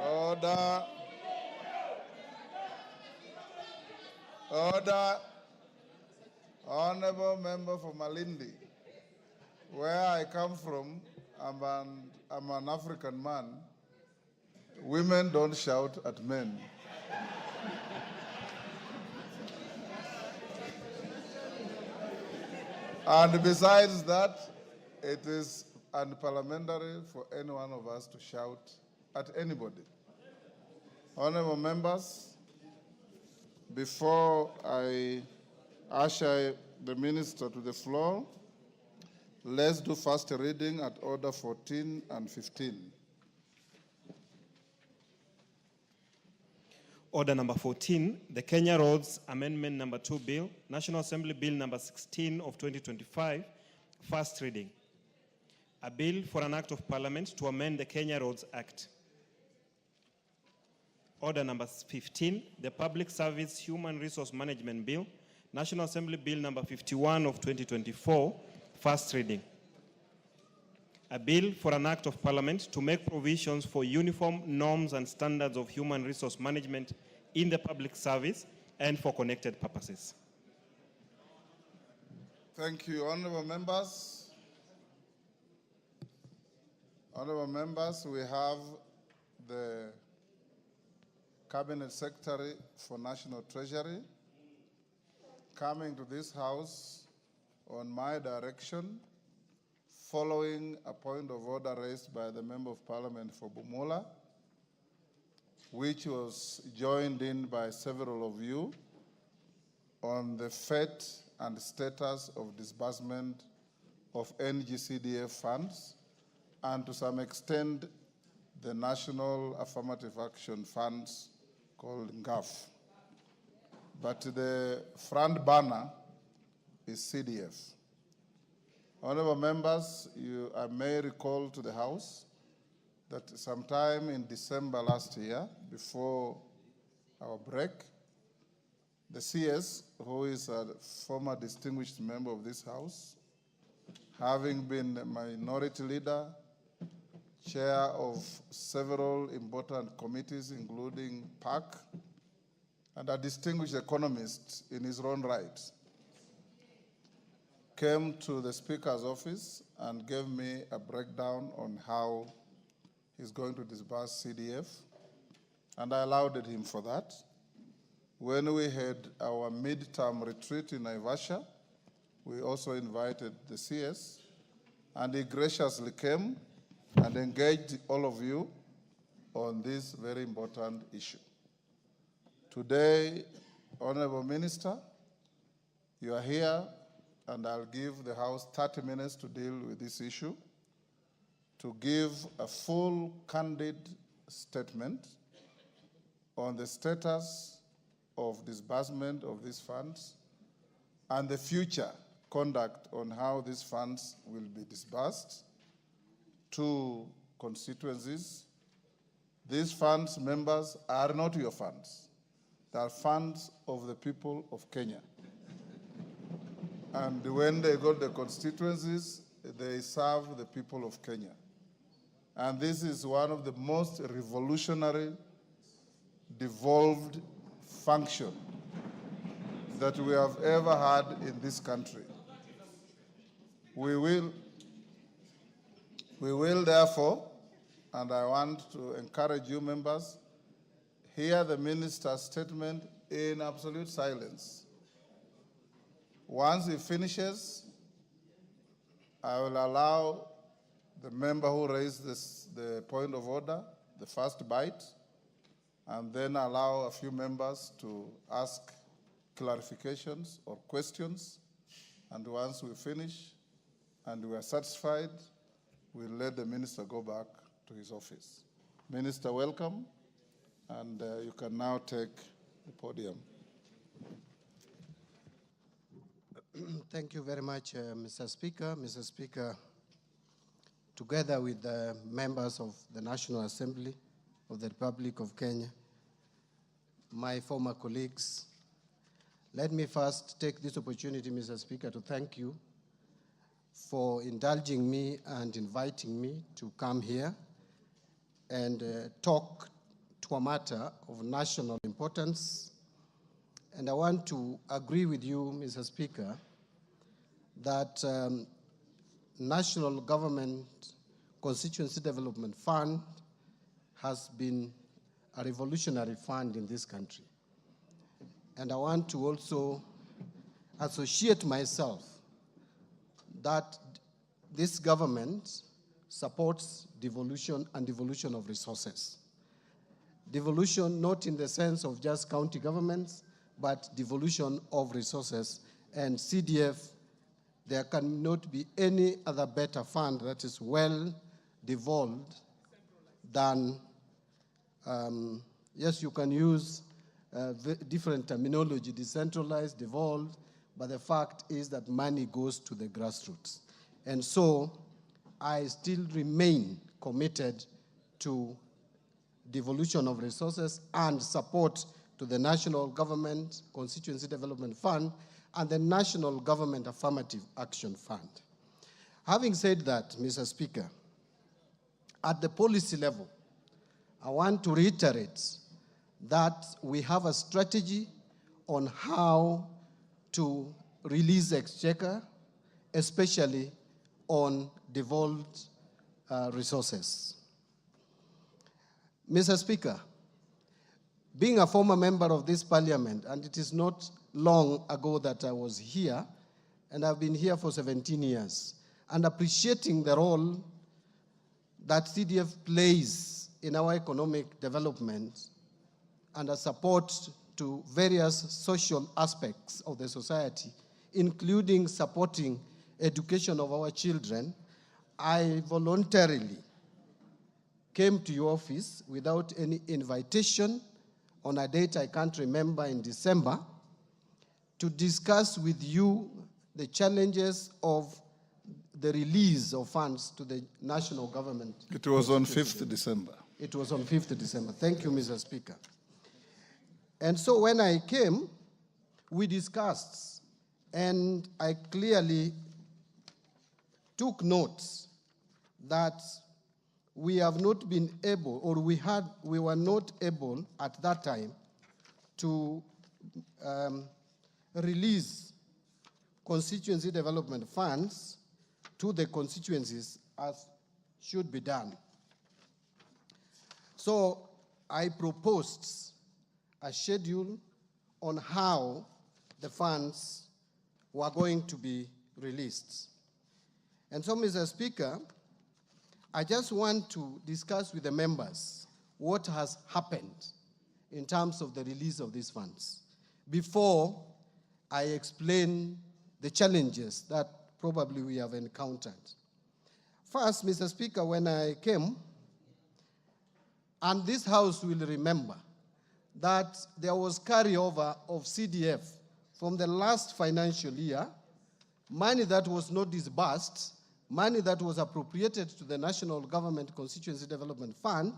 Order. Order. Honorable member for Malindi, where I come from, I'm an African man. Women don't shout at men. And besides that, it is unparliamentary for any one of us to shout at anybody. Honorable members, before I usher the minister to the floor, let's do first reading at order 14 and 15. Order number 14, the Kenya Roads Amendment number 2 Bill, National Assembly Bill number 16 of 2025, first reading. A bill for an act of parliament to amend the Kenya Roads Act. Order number 15, the Public Service Human Resource Management Bill, National Assembly Bill number 51 of 2024, first reading. A bill for an act of parliament to make provisions for uniform norms and standards of human resource management in the public service and for connected purposes. Thank you, honorable members. Honorable members, we have the Cabinet Secretary for National Treasury coming to this House on my direction, following a point of order raised by the Member of Parliament for Bumula, which was joined in by several of you on the fate and status of disbursement of NGCDF funds, and to some extent, the National Affirmative Action Funds called NGAF. But the front banner is CDF. Honorable members, I may recall to the House that sometime in December last year, before our break, the CS, who is a former distinguished member of this House, having been a minority leader, chair of several important committees, including PAC, and a distinguished economist in his own right, came to the Speaker's office and gave me a breakdown on how he's going to disburse CDF, and I allowed him for that. When we had our midterm retreat in Naivasha, we also invited the CS, and he graciously came and engaged all of you on this very important issue. Today, Honorable Minister, you are here, and I'll give the House 30 minutes to deal with this issue, to give a full, candid statement on the status of disbursement of these funds and the future conduct on how these funds will be disbursed to constituencies. These funds, members, are not your funds. They are funds of the people of Kenya. And when they go to the constituencies, they serve the people of Kenya. And this is one of the most revolutionary, devolved function that we have ever had in this country. We will therefore, and I want to encourage you members, hear the minister's statement in absolute silence. Once he finishes, I will allow the member who raised the point of order, the first bite, and then allow a few members to ask clarifications or questions. And once we finish and we are satisfied, we'll let the minister go back to his office. Minister, welcome, and you can now take the podium. Thank you very much, Mr. Speaker. Mr. Speaker, together with the members of the National Assembly of the Republic of Kenya, my former colleagues, let me first take this opportunity, Mr. Speaker, to thank you for indulging me and inviting me to come here and talk to a matter of national importance. And I want to agree with you, Mr. Speaker, that National Government Constituency Development Fund has been a revolutionary fund in this country. And I want to also associate myself that this government supports devolution and devolution of resources. Devolution not in the sense of just county governments, but devolution of resources. And CDF, there cannot be any other better fund that is well devolved than, yes, you can use different terminology, decentralized, devolved, but the fact is that money goes to the grassroots. And so I still remain committed to devolution of resources and support to the National Government Constituency Development Fund and the National Government Affirmative Action Fund. Having said that, Mr. Speaker, at the policy level, I want to reiterate that we have a strategy on how to release exchequer, especially on devolved resources. Mr. Speaker, being a former member of this parliament, and it is not long ago that I was here, and I've been here for 17 years, and appreciating the role that CDF plays in our economic development and a support to various social aspects of the society, including supporting education of our children, I voluntarily came to your office without any invitation on a date I can't remember in December to discuss with you the challenges of the release of funds to the national government. It was on 5th December. It was on 5th December. Thank you, Mr. Speaker. And so when I came, we discussed, and I clearly took notes that we have not been able, or we were not able at that time to release constituency development funds to the constituencies as should be done. So I proposed a schedule on how the funds were going to be released. And so, Mr. Speaker, I just want to discuss with the members what has happened in terms of the release of these funds before I explain the challenges that probably we have encountered. First, Mr. Speaker, when I came, and this House will remember that there was carryover of CDF from the last financial year, money that was not disbursed, money that was appropriated to the National Government Constituency Development Fund,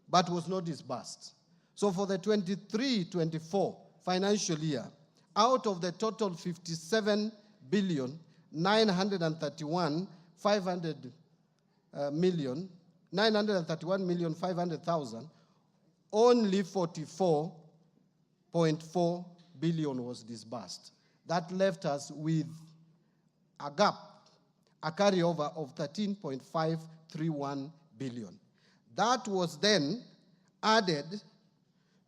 but was not disbursed. So for the 23-24 financial year, out of the total 57,931,500,000, only 44.4 billion was disbursed. That left us with a gap, a carryover of 13.531 billion. That was then added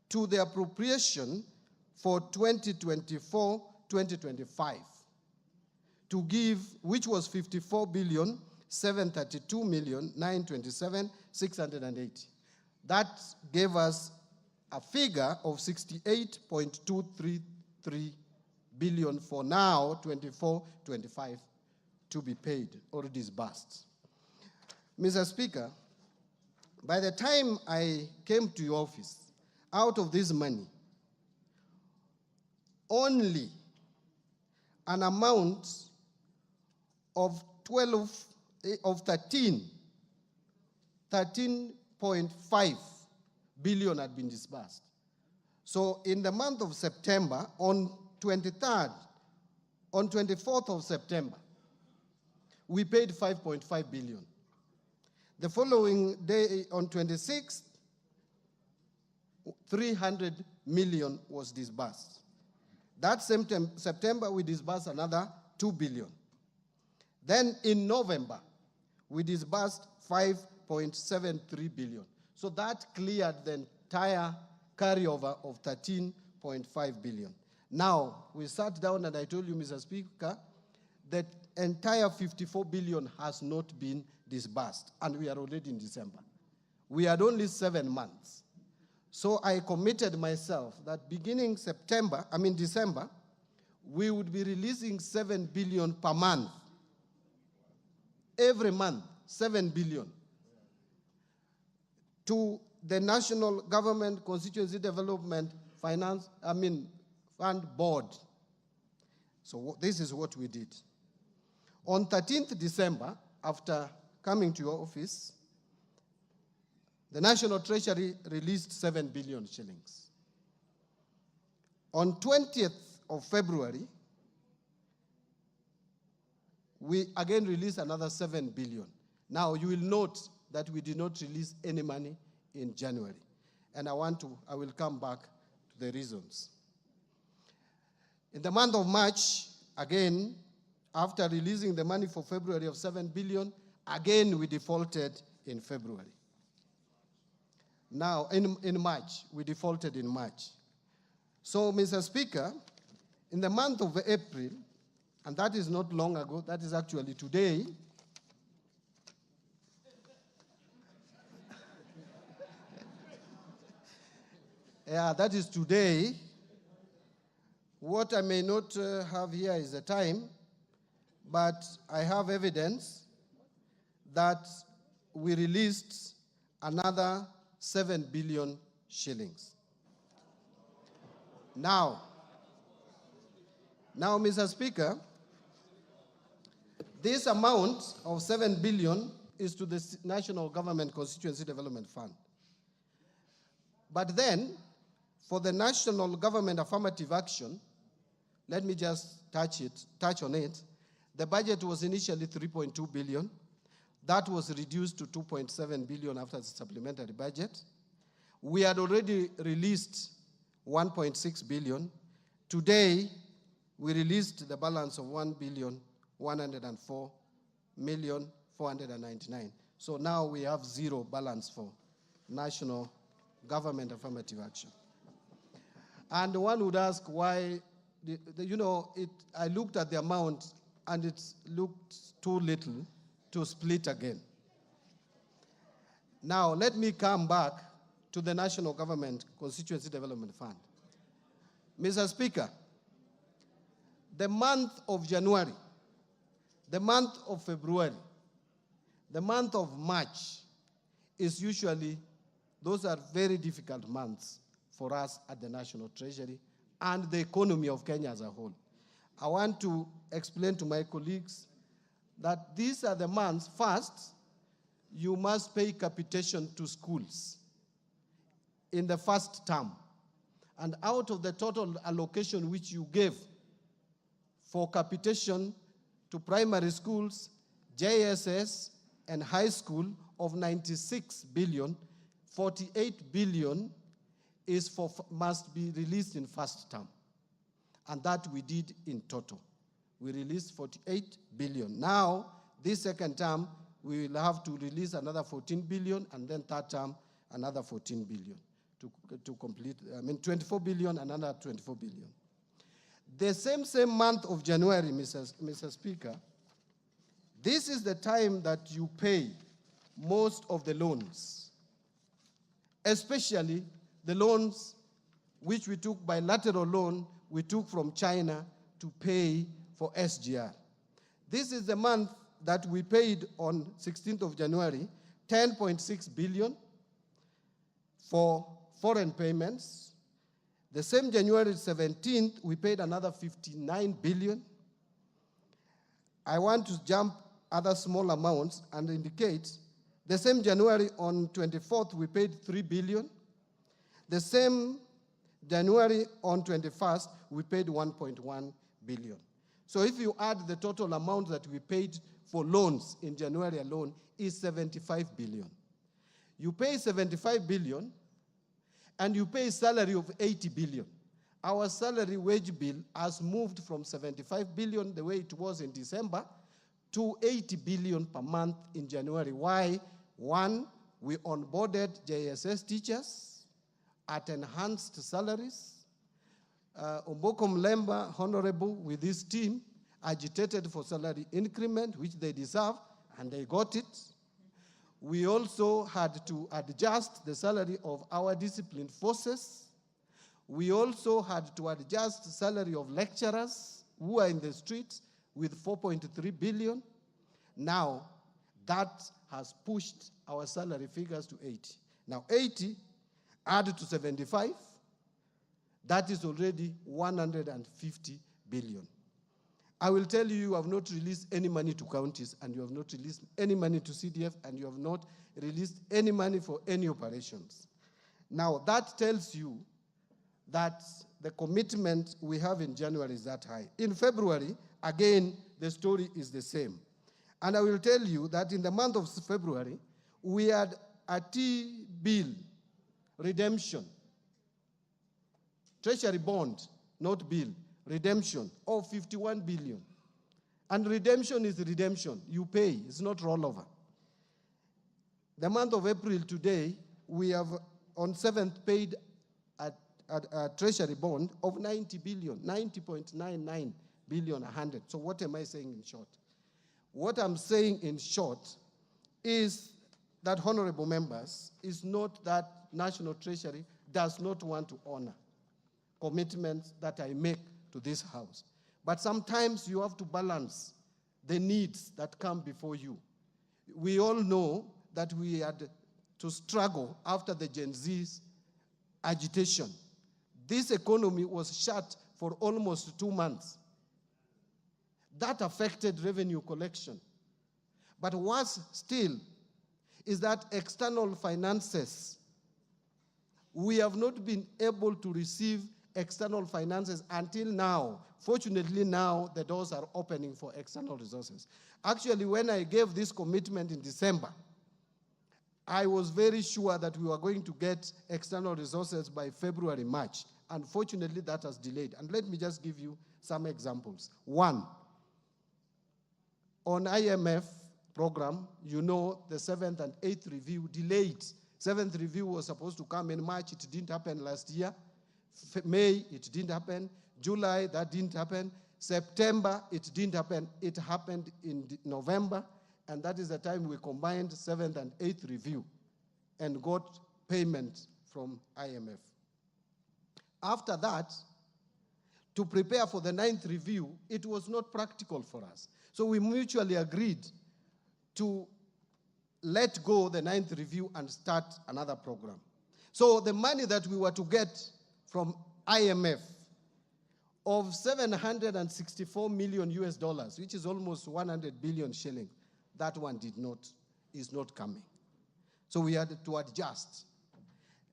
to the appropriation for 2024-2025 to give, which was 54,732,927,680. That gave us a figure of 68.233 billion for now, 24-25, to be paid or disbursed. Mr. Speaker, by the time I came to your office, out of this money, only an amount of 13.5 billion had been disbursed. So in the month of September, on 24th of September, we paid 5.5 billion. The following day, on 26th, 300 million was disbursed. That same September, we disbursed another 2 billion. Then in November, we disbursed 5.73 billion. So that cleared the entire carryover of 13.5 billion. Now, we sat down and I told you, Mr. Speaker, that entire 54 billion has not been disbursed, and we are already in December. We had only 7 months. So I committed myself that beginning December, we would be releasing 7 billion per month. Every month, 7 billion. To the National Government Constituency Development Fund Board. So this is what we did. On 13th December, after coming to your office, the National Treasury released 7 billion shillings. On 20th of February, we again released another 7 billion. Now, you will note that we did not release any money in January. And I will come back to the reasons. In the month of March, again, after releasing the money for February of 7 billion, again we defaulted in February. Now, in March, we defaulted in March. So, Mr. Speaker, in the month of April, and that is not long ago, that is actually today, that is today. What I may not have here is the time, but I have evidence that we released another 7 billion shillings. Now, Mr. Speaker, this amount of 7 billion is to the National Government Constituency Development Fund. But then, for the National Government Affirmative Action, let me just touch on it. The budget was initially 3.2 billion. That was reduced to 2.7 billion after the supplementary budget. We had already released 1.6 billion. Today, we released the balance of 1,104,499,000. So now we have zero balance for National Government Affirmative Action. And one would ask why, I looked at the amount and it looked too little to split again. Now, let me come back to the National Government Constituency Development Fund. Mr. Speaker, the month of January, the month of February, the month of March is usually, those are very difficult months for us at the National Treasury and the economy of Kenya as a whole. I want to explain to my colleagues that these are the months. First, you must pay capitation to schools in the first term. And out of the total allocation which you gave for capitation to primary schools, JSS, and high school of 96 billion, 48 billion must be released in first term. And that we did in total. We released 48 billion. Now, this second term, we will have to release another 14 billion, and then third term, another 14 billion to complete, 24 billion, another 24 billion. The same month of January, Mr. Speaker, this is the time that you pay most of the loans, especially the loans which we took, bilateral loan we took from China to pay for SGR. This is the month that we paid on 16th of January, 10.6 billion for foreign payments. The same January 17th, we paid another 59 billion. I want to jump other small amounts and indicate the same January on 24th, we paid 3 billion. The same January on 21st, we paid 1.1 billion. So if you add the total amount that we paid for loans in January alone is 75 billion. You pay 75 billion and you pay salary of 80 billion. Our salary wage bill has moved from 75 billion, the way it was in December, to 80 billion per month in January. Why? One, we onboarded JSS teachers at enhanced salaries. Omboko Mlemba, Honorable, with his team, agitated for salary increment, which they deserve, and they got it. We also had to adjust the salary of our disciplined forces. We also had to adjust the salary of lecturers who are in the streets with 4.3 billion. Now, that has pushed our salary figures to 80. Now, 80 added to 75, that is already 150 billion. I will tell you, you have not released any money to counties, and you have not released any money to CDF, and you have not released any money for any operations. Now, that tells you that the commitment we have in January is that high. In February, again, the story is the same. And I will tell you that in the month of February, we had a T-bill redemption, treasury bond, not bill, redemption of 51 billion. And redemption is redemption. You pay, it's not rollover. The month of April today, we have on 7th paid a treasury bond of 90 billion, 90.99 billion, 100. So what am I saying in short? What I'm saying in short is that, honorable members, is not that National Treasury does not want to honor commitments that I make to this House. But sometimes you have to balance the needs that come before you. We all know that we had to struggle after the Gen Z's agitation. This economy was shut for almost 2 months. That affected revenue collection. But worse still is that external finances, we have not been able to receive external finances until now. Fortunately, now the doors are opening for external resources. Actually, when I gave this commitment in December, I was very sure that we were going to get external resources by February, March. Unfortunately, that has delayed. And let me just give you some examples. One, on IMF program, you know the 7th and 8th review delayed. 7th review was supposed to come in March. It didn't happen last year. May, it didn't happen. July, that didn't happen. September, it didn't happen. It happened in November, and that is the time we combined 7th and 8th review and got payment from IMF. After that, to prepare for the 9th review, it was not practical for us. So we mutually agreed to let go the 9th review and start another program. So the money that we were to get from IMF of $764 million US dollars, which is almost 100 billion shilling, that one is not coming. So we had to adjust.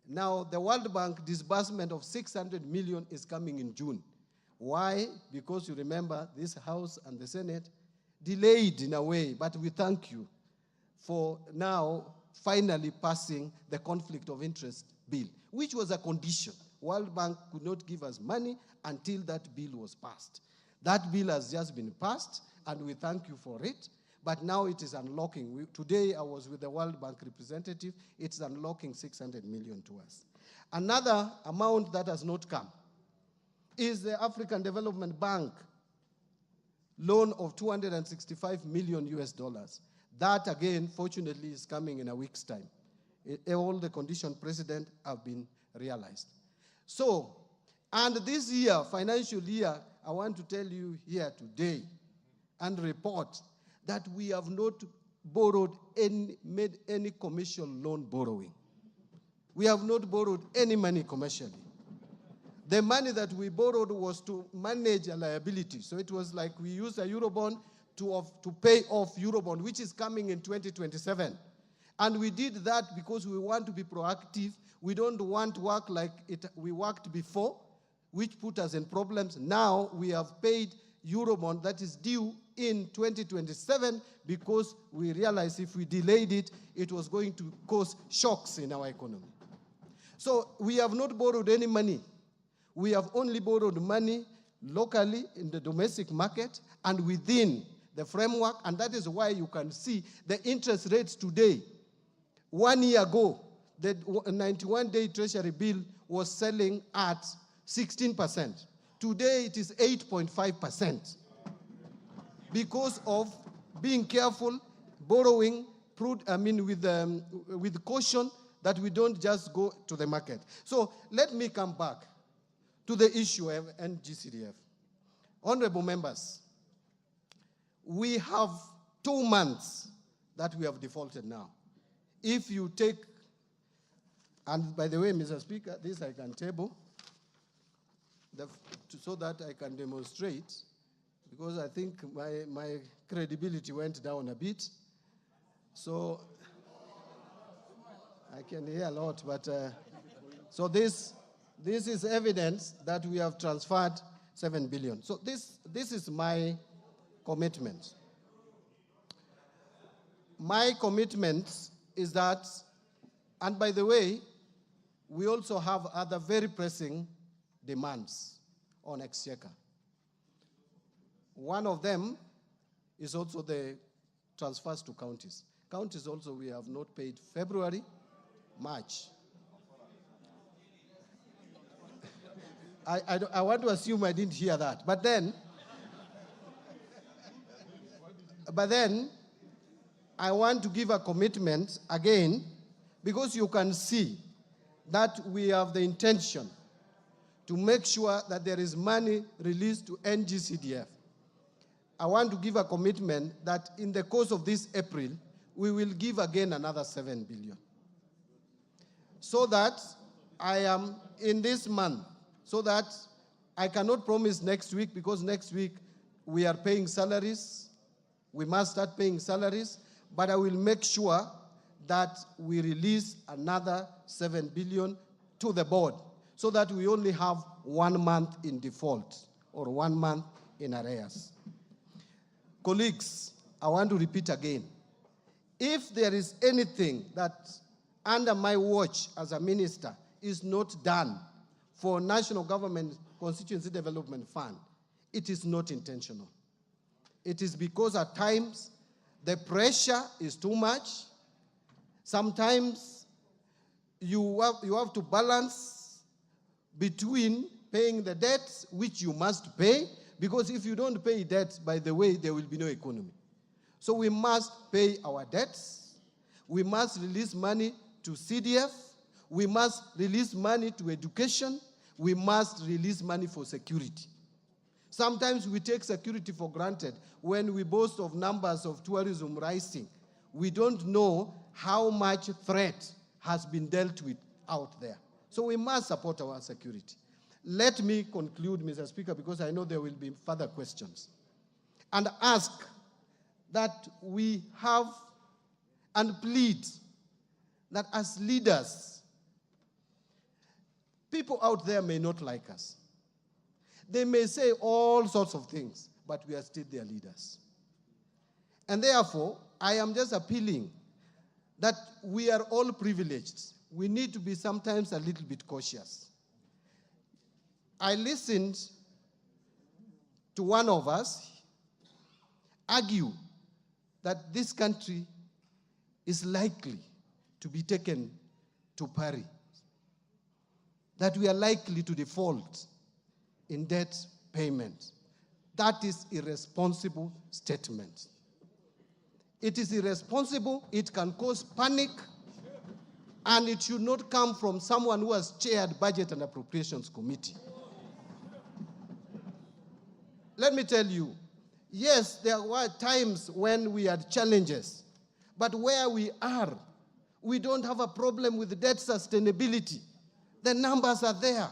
Now the World Bank disbursement of 600 million is coming in June. Why? Because you remember this House and the Senate delayed in a way, but we thank you for now finally passing the conflict of interest bill, which was a condition. World Bank could not give us money until that bill was passed. That bill has just been passed, and we thank you for it, but now it is unlocking. Today I was with the World Bank representative. It's unlocking 600 million to us. Another amount that has not come is the African Development Bank loan of 265 million US dollars. That, again, fortunately, is coming in a week's time. All the conditions precedent have been realized. So, and this year, financial year, I want to tell you here today and report that we have not made any commercial loan borrowing. We have not borrowed any money commercially. The money that we borrowed was to manage a liability. So it was like we used a Eurobond to pay off Eurobond, which is coming in 2027. And we did that because we want to be proactive. We don't want to work like we worked before, which put us in problems. Now we have paid Eurobond that is due in 2027 because we realized if we delayed it, it was going to cause shocks in our economy. So we have not borrowed any money. We have only borrowed money locally in the domestic market and within the framework, and that is why you can see the interest rates today. 1 year ago, the 91-day treasury bill was selling at 16%. Today it is 8.5% because of being careful, borrowing, with caution that we don't just go to the market. So let me come back to the issue of NGCDF. Honorable members, we have 2 months that we have defaulted now. If you take, and by the way, Mr. Speaker, this I can table, so that I can demonstrate, because I think my credibility went down a bit. So I can hear a lot, but so this is evidence that we have transferred 7 billion. So this is my commitment. My commitment is that, and by the way, we also have other very pressing demands on Exchequer. One of them is also the transfers to counties. Counties also we have not paid February, March. I want to assume I didn't hear that. But then I want to give a commitment again, because you can see that we have the intention to make sure that there is money released to NGCDF. I want to give a commitment that in the course of this April, we will give again another 7 billion. So that I am in this month, so that I cannot promise next week, because next week we are paying salaries. We must start paying salaries, but I will make sure that we release another 7 billion to the board, so that we only have 1 month in default or 1 month in arrears. Colleagues, I want to repeat again. If there is anything that under my watch as a minister is not done for National Government Constituency Development Fund, it is not intentional. It is because at times the pressure is too much. Sometimes you have to balance between paying the debts, which you must pay, because if you don't pay debts, by the way, there will be no economy. So we must pay our debts. We must release money to CDF. We must release money to education. We must release money for security. Sometimes we take security for granted. When we boast of numbers of tourism rising, we don't know how much threat has been dealt with out there. So we must support our security. Let me conclude, Mr. Speaker, because I know there will be further questions, and ask that we have and plead that as leaders, people out there may not like us. They may say all sorts of things, but we are still their leaders. And therefore, I am just appealing that we are all privileged. We need to be sometimes a little bit cautious. I listened to one of us argue that this country is likely to be taken to pari, that we are likely to default in debt payment. That is irresponsible statement. It is irresponsible, it can cause panic, and it should not come from someone who has chaired Budget and Appropriations Committee. Let me tell you, yes, there were times when we had challenges, but where we are, we don't have a problem with debt sustainability. The numbers are there.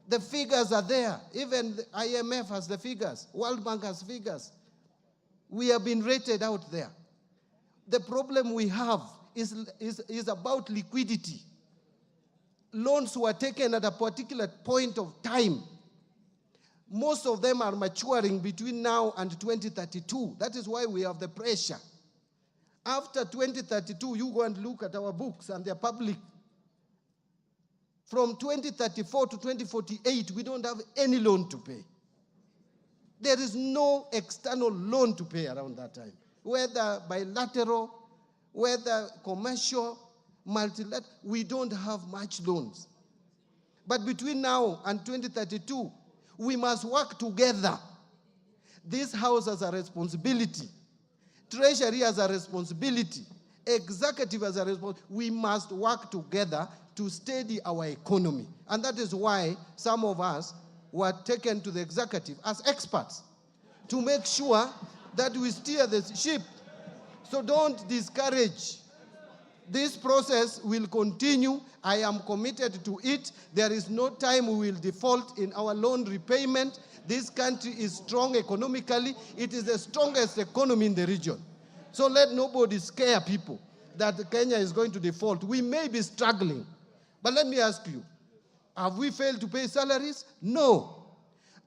The figures are there. Even the IMF has the figures. World Bank has figures. We have been rated out there. The problem we have is about liquidity. Loans were taken at a particular point of time. Most of them are maturing between now and 2032. That is why we have the pressure. After 2032, you go and look at our books and they're public. From 2034 to 2048, we don't have any loan to pay. There is no external loan to pay around that time, whether bilateral, whether commercial, multilateral. We don't have much loans. But between now and 2032, we must work together. This House has a responsibility. Treasury has a responsibility. Executive has a responsibility. We must work together to steady our economy. And that is why some of us were taken to the executive as experts to make sure that we steer the ship. So don't discourage. This process will continue. I am committed to it. There is no time we will default in our loan repayment. This country is strong economically. It is the strongest economy in the region. So let nobody scare people that Kenya is going to default. We may be struggling. But let me ask you, have we failed to pay salaries? No.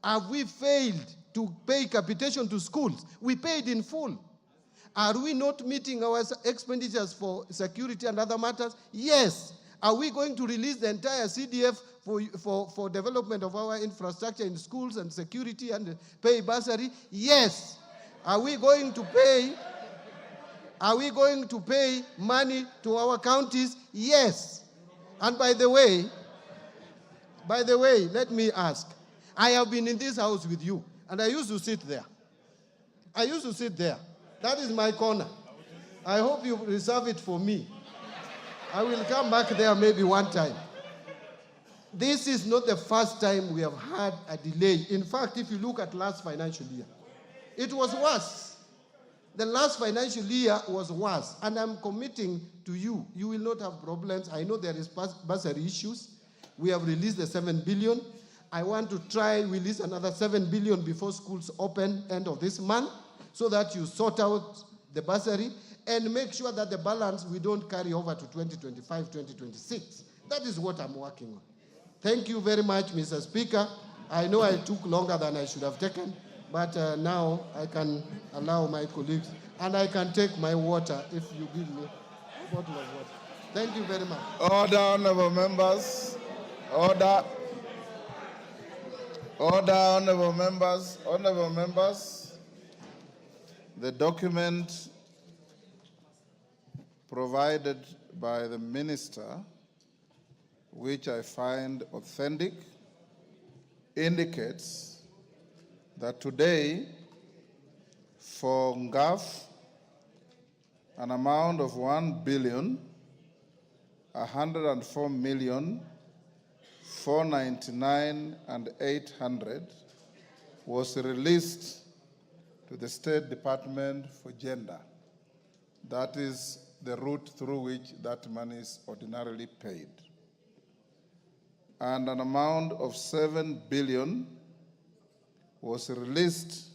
Have we failed to pay capitation to schools? We paid in full. Are we not meeting our expenditures for security and other matters? Yes. Are we going to release the entire CDF for development of our infrastructure in schools and security and pay bursary? Yes. Are we going to pay money to our counties? Yes. And by the way, let me ask. I have been in this house with you, and I used to sit there. That is my corner. I hope you reserve it for me. I will come back there maybe one time. This is not the first time we have had a delay. In fact, if you look at last financial year, it was worse. The last financial year was worse. And I'm committing to you, you will not have problems. I know there is bursary issues. We have released the 7 billion. I want to try release another 7 billion before schools open end of this month, so that you sort out the bursary and make sure that the balance we don't carry over to 2025, 2026. That is what I'm working on. Thank you very much, Mr. Speaker. I know I took longer than I should have taken, but now I can allow my colleagues, and I can take my water if you give me a bottle of water. Thank you very much. Order, honorable members. Order. Order, honorable members. Honorable members. The document provided by the minister, which I find authentic, indicates that today, for NGAF, an amount of 1,104,499,800 was released to the State Department for Gender. That is the route through which that money is ordinarily paid. and an amount of 7 billion was released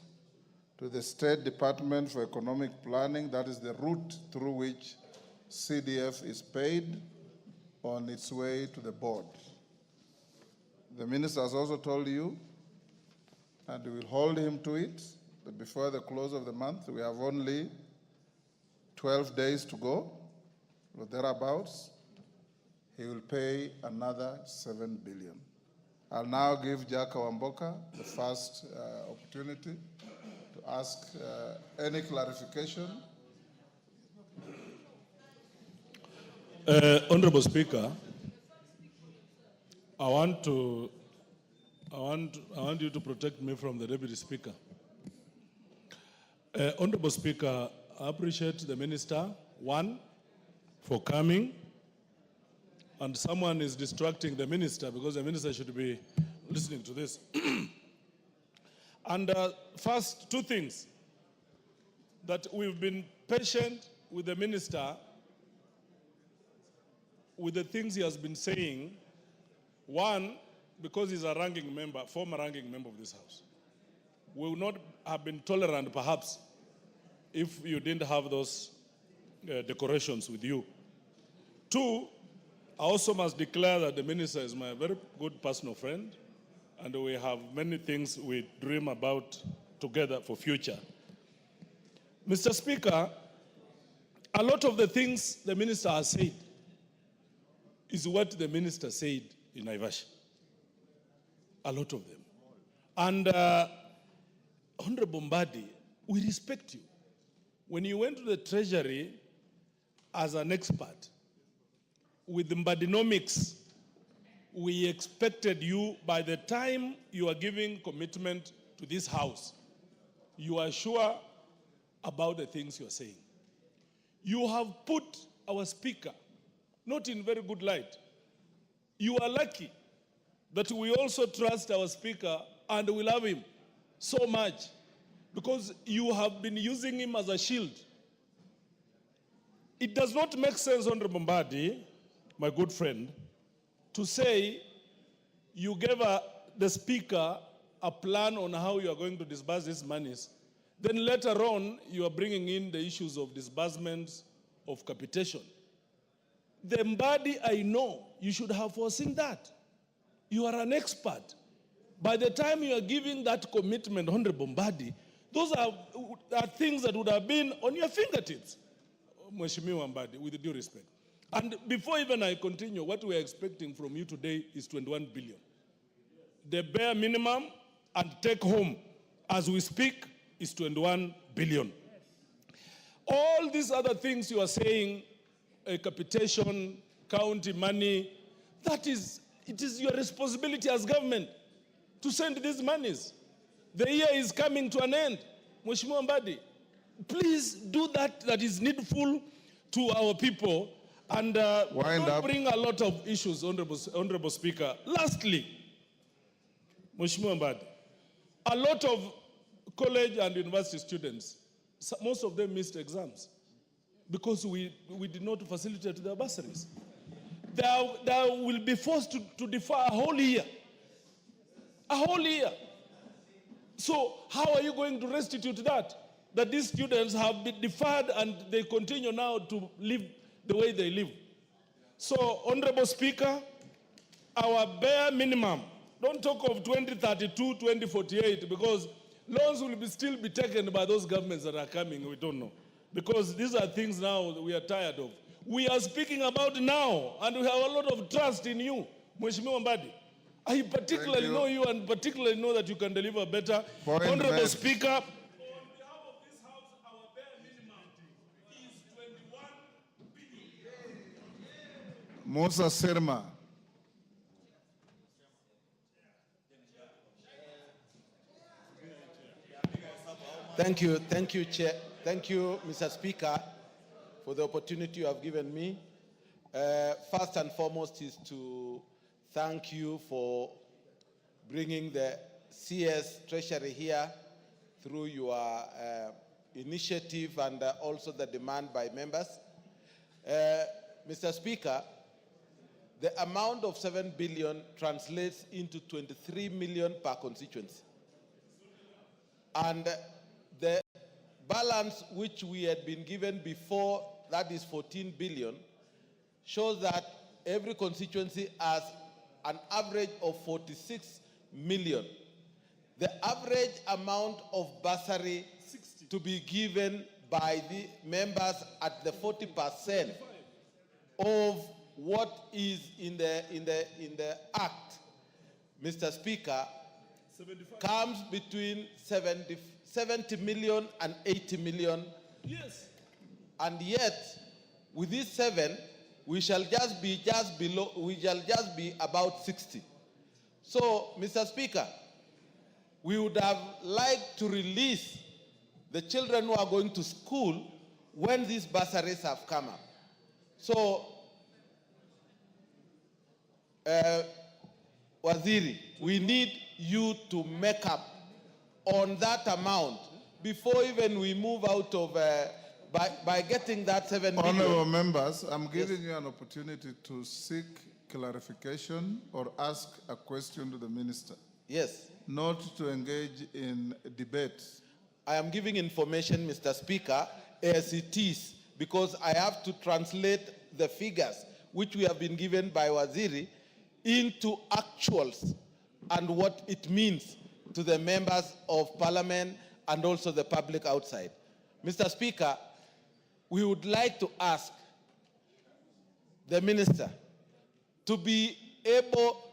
to the State Department for Economic Planning. That is the route through which CDF is paid on its way to the board. The minister has also told you, and we will hold him to it, that before the close of the month, we have only 12 days to go, or thereabouts. He will pay another 7 billion. I'll now give Jack Wamboka the first opportunity to ask any clarification. Honorable Speaker, I want you to protect me from the Deputy Speaker. Honorable Speaker, I appreciate the Minister, one, for coming, and someone is distracting the Minister because the Minister should be listening to this. And first, two things. That we've been patient with the Minister with the things he has been saying. One, because he's a ranking member, former ranking member of this House. We would not have been tolerant, perhaps, if you didn't have those decorations with you. Two, I also must declare that the Minister is my very good personal friend, and we have many things we dream about together for future. Mr. Speaker, a lot of the things the Minister has said is what the Minister said in Naivasha. A lot of them. And Honorable Mbadi, we respect you. When you went to the Treasury as an expert, with Mbadinomics, we expected you, by the time you are giving commitment to this House, you are sure about the things you are saying. You have put our Speaker not in very good light. You are lucky that we also trust our Speaker and we love him so much because you have been using him as a shield. It does not make sense, Honorable Mbadi, my good friend, to say you gave the Speaker a plan on how you are going to disburse these monies. Then later on, you are bringing in the issues of disbursements of capitation. The Mbadi, I know, you should have foreseen that. You are an expert. By the time you are giving that commitment, Honorable Mbadi, those are things that would have been on your fingertips, Mheshimiwa Mbadi, with due respect. And before even I continue, what we are expecting from you today is 21 billion. The bare minimum and take home, as we speak, is 21 billion. All these other things you are saying, capitation, county money, it is your responsibility as government to send these monies. The year is coming to an end. Mheshimiwa Mbadi, please do that is needful to our people and don't bring a lot of issues, Honorable Speaker. Lastly, Mheshimiwa Mbadi, a lot of college and university students, most of them missed exams because we did not facilitate their bursaries. They will be forced to defer a whole year. A whole year. So how are you going to restitute that? That these students have been deferred and they continue now to live the way they live. So, Honorable Speaker, our bare minimum, don't talk of 2032, 2048, because loans will still be taken by those governments that are coming, we don't know. Because these are things now that we are tired of. We are speaking about now, and we have a lot of trust in you, Mheshimiwa Mbadi. I particularly know you and particularly know that you can deliver better. Honorable Speaker, on behalf of this House, our bare minimum is 21 billion. Musa Sirma. Thank you, Chair. Thank you, Mr. Speaker, for the opportunity you have given me. First and foremost is to thank you for bringing the CS Treasury here through your initiative and also the demand by members. Mr. Speaker, the amount of 7 billion translates into 23 million per constituency. And the balance which we had been given before, that is 14 billion, shows that every constituency has an average of 46 million. The average amount of bursary to be given by the members at the 40% of what is in the Act, Mr. Speaker, 75. Comes between 70 million and 80 million. Yes. And yet, with these 7, we shall just be about 60. So, Mr. Speaker, we would have liked to release the children who are going to school when these bursaries have come up. So, Waziri, we need you to make up on that amount before even we move out of, by getting that 7 billion. Honorable members, I'm giving you an opportunity to seek clarification or ask a question to the minister. Yes. Not to engage in debate. I am giving information, Mr. Speaker, as it is, because I have to translate the figures which we have been given by Waziri into actuals and what it means to the members of parliament and also the public outside. Mr. Speaker, we would like to ask the minister to be able,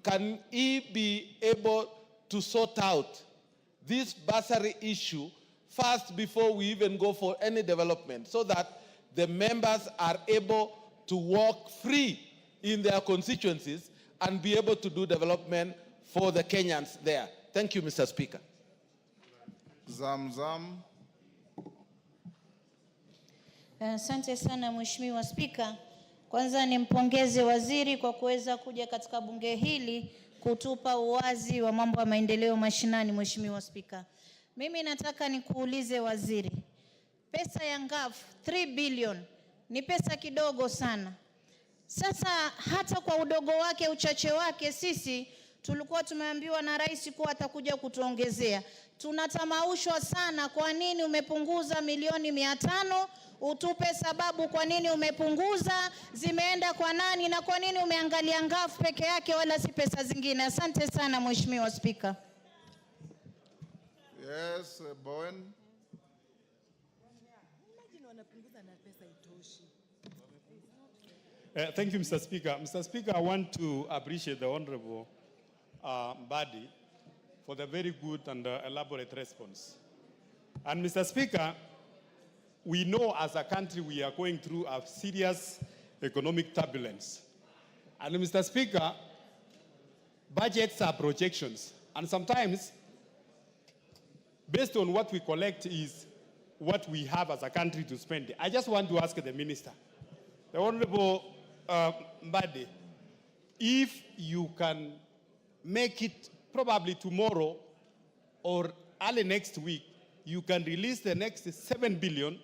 can he be able to sort out this bursary issue first before we even go for any development, so that the members are able to walk free in their constituencies and be able to do development for the Kenyans there. Thank you, Mr. Speaker. Zamzam. Asante sana Mheshimiwa Spika. Kwanza nimpongeze waziri kwa kuweza kuja katika bunge hili kutupa uwazi wa mambo ya maendeleo mashinani. Mheshimiwa Spika, mimi nataka nikuulize waziri, pesa ya NGCDF 3 billion ni pesa kidogo sana. Sasa hata kwa udogo wake, uchache wake, sisi tulikuwa tumeambiwa na rais kuwa atakuja kutuongezea. Tunatamaushwa sana, kwa nini umepunguza milioni 500? Utupe sababu kwa nini umepunguza, zimeenda kwa nani, na kwa nini umeangalia NGCDF peke yake wala si pesa zingine. Asante sana Mheshimiwa Spika. Yes, Bowen. Thank you, Mr. Speaker. Mr. Speaker, I want to appreciate the Honorable Mbadi for the very good and elaborate response. And Mr. Speaker, we know as a country we are going through a serious economic turbulence. And Mr. Speaker, budgets are projections. And sometimes, based on what we collect is what we have as a country to spend. I just want to ask the Minister, the Honorable Mbadi, if you can make it probably tomorrow or early next week, you can release the next 7 billion,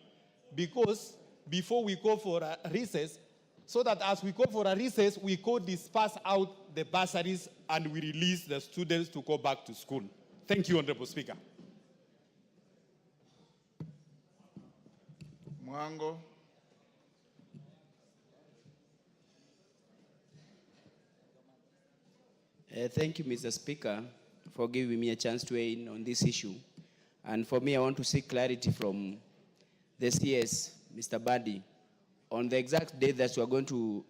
because before we go for a recess, so that as we go for a recess, we could disperse out the bursaries and we release the students to go back to school. Thank you, Honorable Speaker. Mwango. Thank you, Mr. Speaker, for giving me a chance to weigh in on this issue. And for me, I want to seek clarity from the CS, Mr. Mbadi, on the exact date that we are going to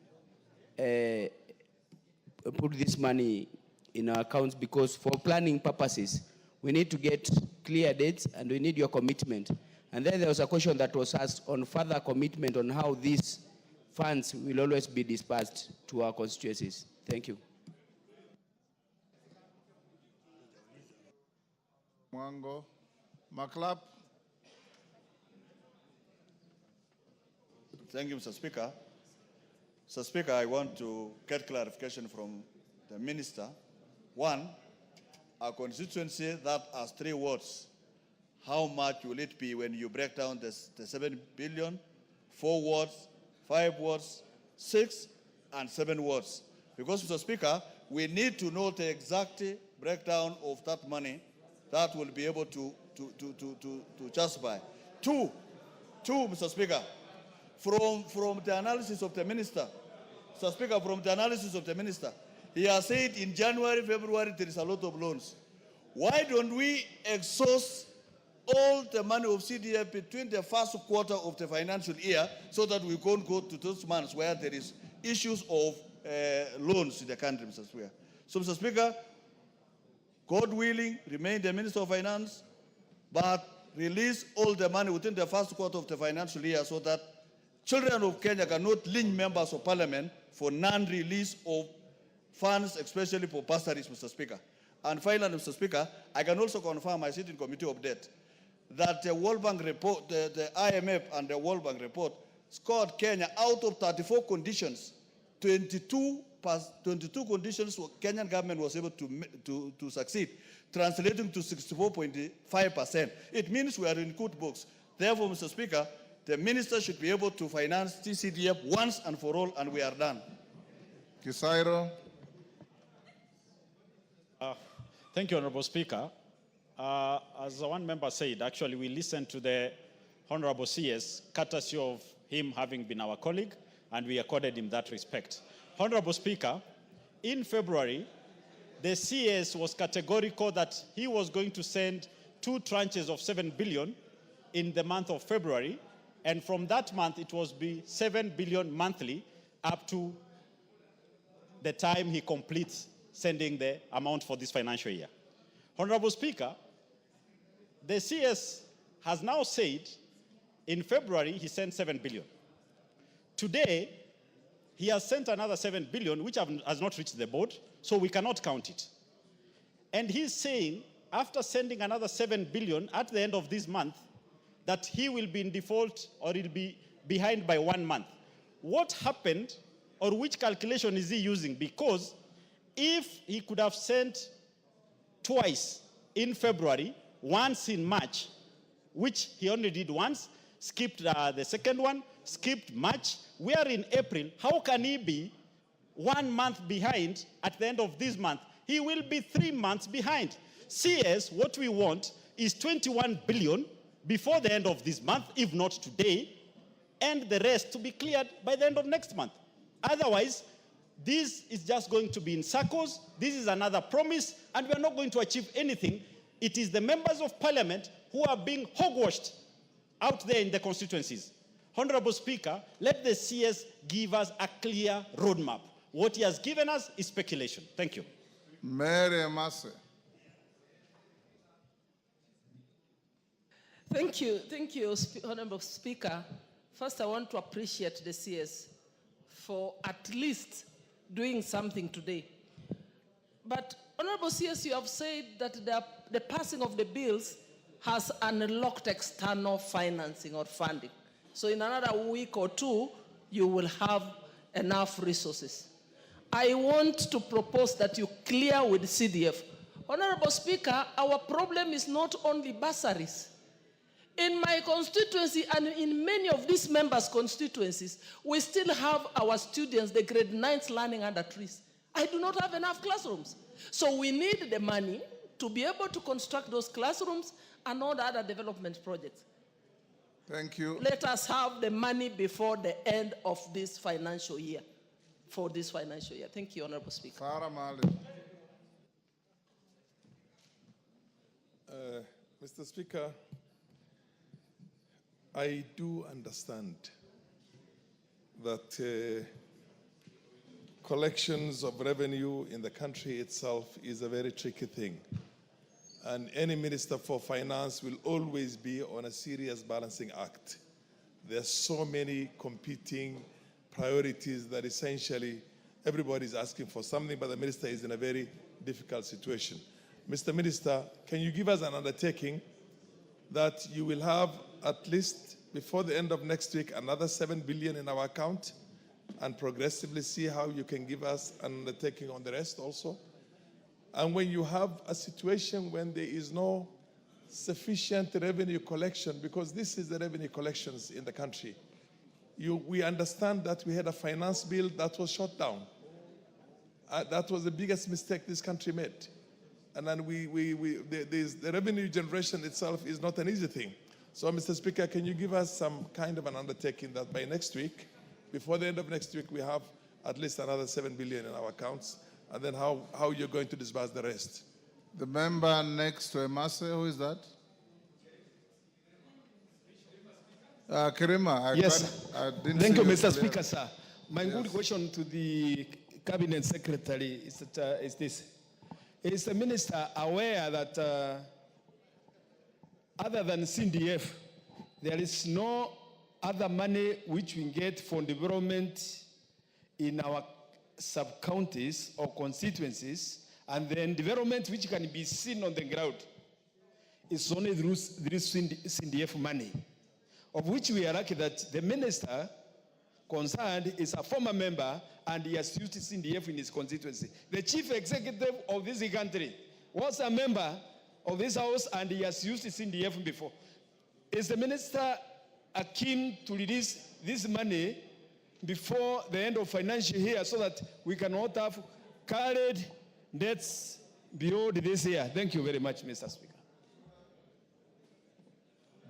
put this money in our accounts, because for planning purposes, we need to get clear dates and we need your commitment. And then there was a question that was asked on further commitment on how these funds will always be dispersed to our constituencies. Thank you. Mwango. Maklap. Thank you, Mr. Speaker. Mr. Speaker, I want to get clarification from the Minister. One, a constituency that has 3 wards, how much will it be when you break down the 7 billion, 4 wards, 5 wards, 6, 7 wards. Because, Mr. Speaker, we need to know the exact breakdown of that money that will be able to justify. Two, Mr. Speaker, from the analysis of the minister, Mr. Speaker, from the analysis of the minister, he has said in January, February, there is a lot of loans. Why don't we exhaust all the money of CDF between the first quarter of the financial year so that we can't go to those months where there is issues of loans in the country, Mr. Speaker. So, Mr. Speaker, God willing, remain the Minister of Finance, but release all the money within the first quarter of the financial year so that children of Kenya cannot lynch members of parliament for non-release of funds, especially for bursaries, Mr. Speaker. And finally, Mr. Speaker, I can also confirm, I sit in Committee of Debt, that the World Bank report, the IMF and the World Bank report scored Kenya out of 34 conditions, 22 conditions Kenyan government was able to succeed, translating to 64.5%. It means we are in good books. Therefore, Mr. Speaker, the minister should be able to finance TCDF once and for all, and we are done. Kisairo. Thank you, Honorable Speaker. As one member said, actually, we listened to the Honorable CS, courtesy of him having been our colleague, and we accorded him that respect. Honorable Speaker, in February, the CS was categorical that he was going to send 2 tranches of 7 billion in the month of February, and from that month, it was be 7 billion monthly up to the time he completes sending the amount for this financial year. Honorable Speaker, the CS has now said in February he sent 7 billion. Today, he has sent another 7 billion, which has not reached the board, so we cannot count it. And he's saying, after sending another 7 billion at the end of this month, that he will be in default or he'll be behind by 1 month. What happened, or which calculation is he using? Because if he could have sent twice in February, once in March, which he only did once, skipped the second one, skipped March, we are in April, how can he be 1 month behind at the end of this month? He will be 3 months behind. CS, what we want is 21 billion before the end of this month, if not today, and the rest to be cleared by the end of next month. Otherwise, this is just going to be in circles. This is another promise, and we are not going to achieve anything. It is the members of parliament who are being hogwashed out there in the constituencies. Honorable Speaker, let the CS give us a clear roadmap. What he has given us is speculation. Thank you. Mary Masse. Thank you, Honorable Speaker. First, I want to appreciate the CS for at least doing something today. But, Honorable CS, you have said that the passing of the bills has unlocked external financing or funding. So in another week or 2, you will have enough resources. I want to propose that you clear with CDF. Honorable Speaker, our problem is not only bursaries. In my constituency and in many of these members' constituencies, we still have our students, the grade 9s, learning under trees. I do not have enough classrooms. So we need the money to be able to construct those classrooms and all the other development projects. Thank you. Let us have the money before the end of this financial year, for this financial year. Thank you, Honorable Speaker. Sarah Mali. Mr. Speaker, I do understand that collections of revenue in the country itself is a very tricky thing. And any Minister for Finance will always be on a serious balancing act. There are so many competing priorities that essentially everybody is asking for something, but the Minister is in a very difficult situation. Mr. Minister, can you give us an undertaking that you will have at least before the end of next week another 7 billion in our account, and progressively see how you can give us an undertaking on the rest also? And when you have a situation when there is no sufficient revenue collection, because this is the revenue collections in the country, We understand that we had a finance bill that was shut down. That was the biggest mistake this country made. And then the revenue generation itself is not an easy thing. So, Mr. Speaker, can you give us some kind of an undertaking that by next week, before the end of next week, we have at least another 7 billion in our accounts, and then how you're going to disburse the rest? The member next to Emase, who is that? Kirima, I didn't Thank see you, Mr. clear. Speaker, sir. My good question to the Cabinet Secretary is this. Is the Minister aware that other than CDF, there is no other money which we get for development in our sub-counties or constituencies, and then development which can be seen on the ground is only through CDF money, of which we are lucky that the minister concerned is a former member and he has used CDF in his constituency. The chief executive of this country was a member of this house and he has used CDF before. Is the minister keen to release this money before the end of financial year so that we cannot have carried debts beyond this year? Thank you very much, Mr. Speaker.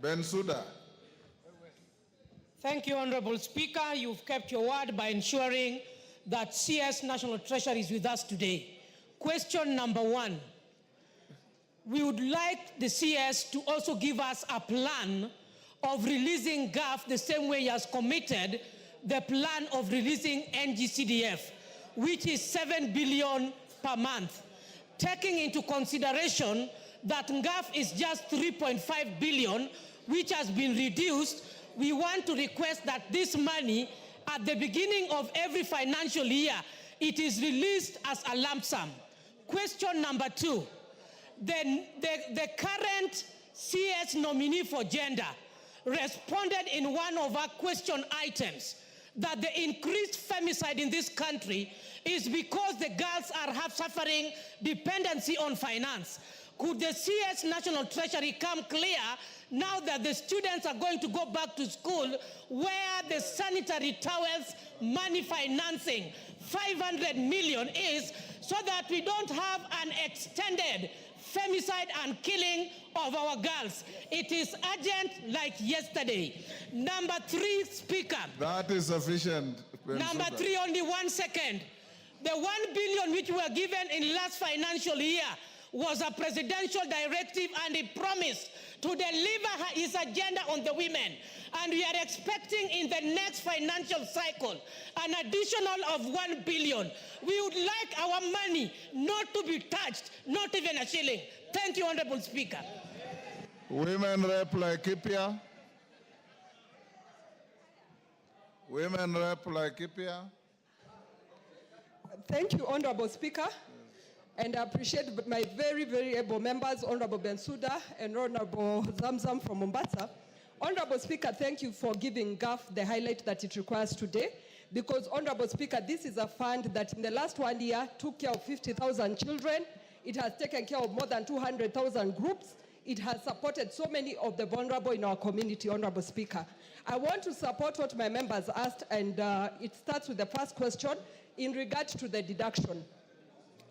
Bensouda. Thank you, Honorable Speaker. You've kept your word by ensuring that CS National Treasury is with us today. Question number 1. We would like the CS to also give us a plan of releasing GAF the same way he has committed the plan of releasing NGCDF, which is 7 billion per month. Taking into consideration that GAF is just 3.5 billion, which has been reduced, we want to request that this money, at the beginning of every financial year, it is released as a lump sum. Question number 2. The current CS nominee for gender responded in one of our question items that the increased femicide in this country is because the girls are suffering dependency on finance. Could the CS National Treasury come clear now that the students are going to go back to school where the sanitary towels money financing 500 million is, so that we don't have an extended femicide and killing of our girls? It is urgent like yesterday. Number 3, Speaker. That is sufficient. Number 3, only 1 second. The 1 billion which were given in last financial year was a presidential directive, and he promised to deliver his agenda on the women. And we are expecting in the next financial cycle an additional of 1 billion. We would like our money not to be touched, not even a shilling. Thank you, Honorable Speaker. Women Rep Laikipia. Women Rep Laikipia. Thank you, Honorable Speaker. And I appreciate my very, very able members, Honorable Bensouda and Honorable Zamzam from Mombasa. Honorable Speaker, thank you for giving GAF the highlight that it requires today, because, Honorable Speaker, this is a fund that in the last 1 year took care of 50,000 children. It has taken care of more than 200,000 groups. It has supported so many of the vulnerable in our community, Honorable Speaker. I want to support what my members asked, and it starts with the first question in regard to the deduction.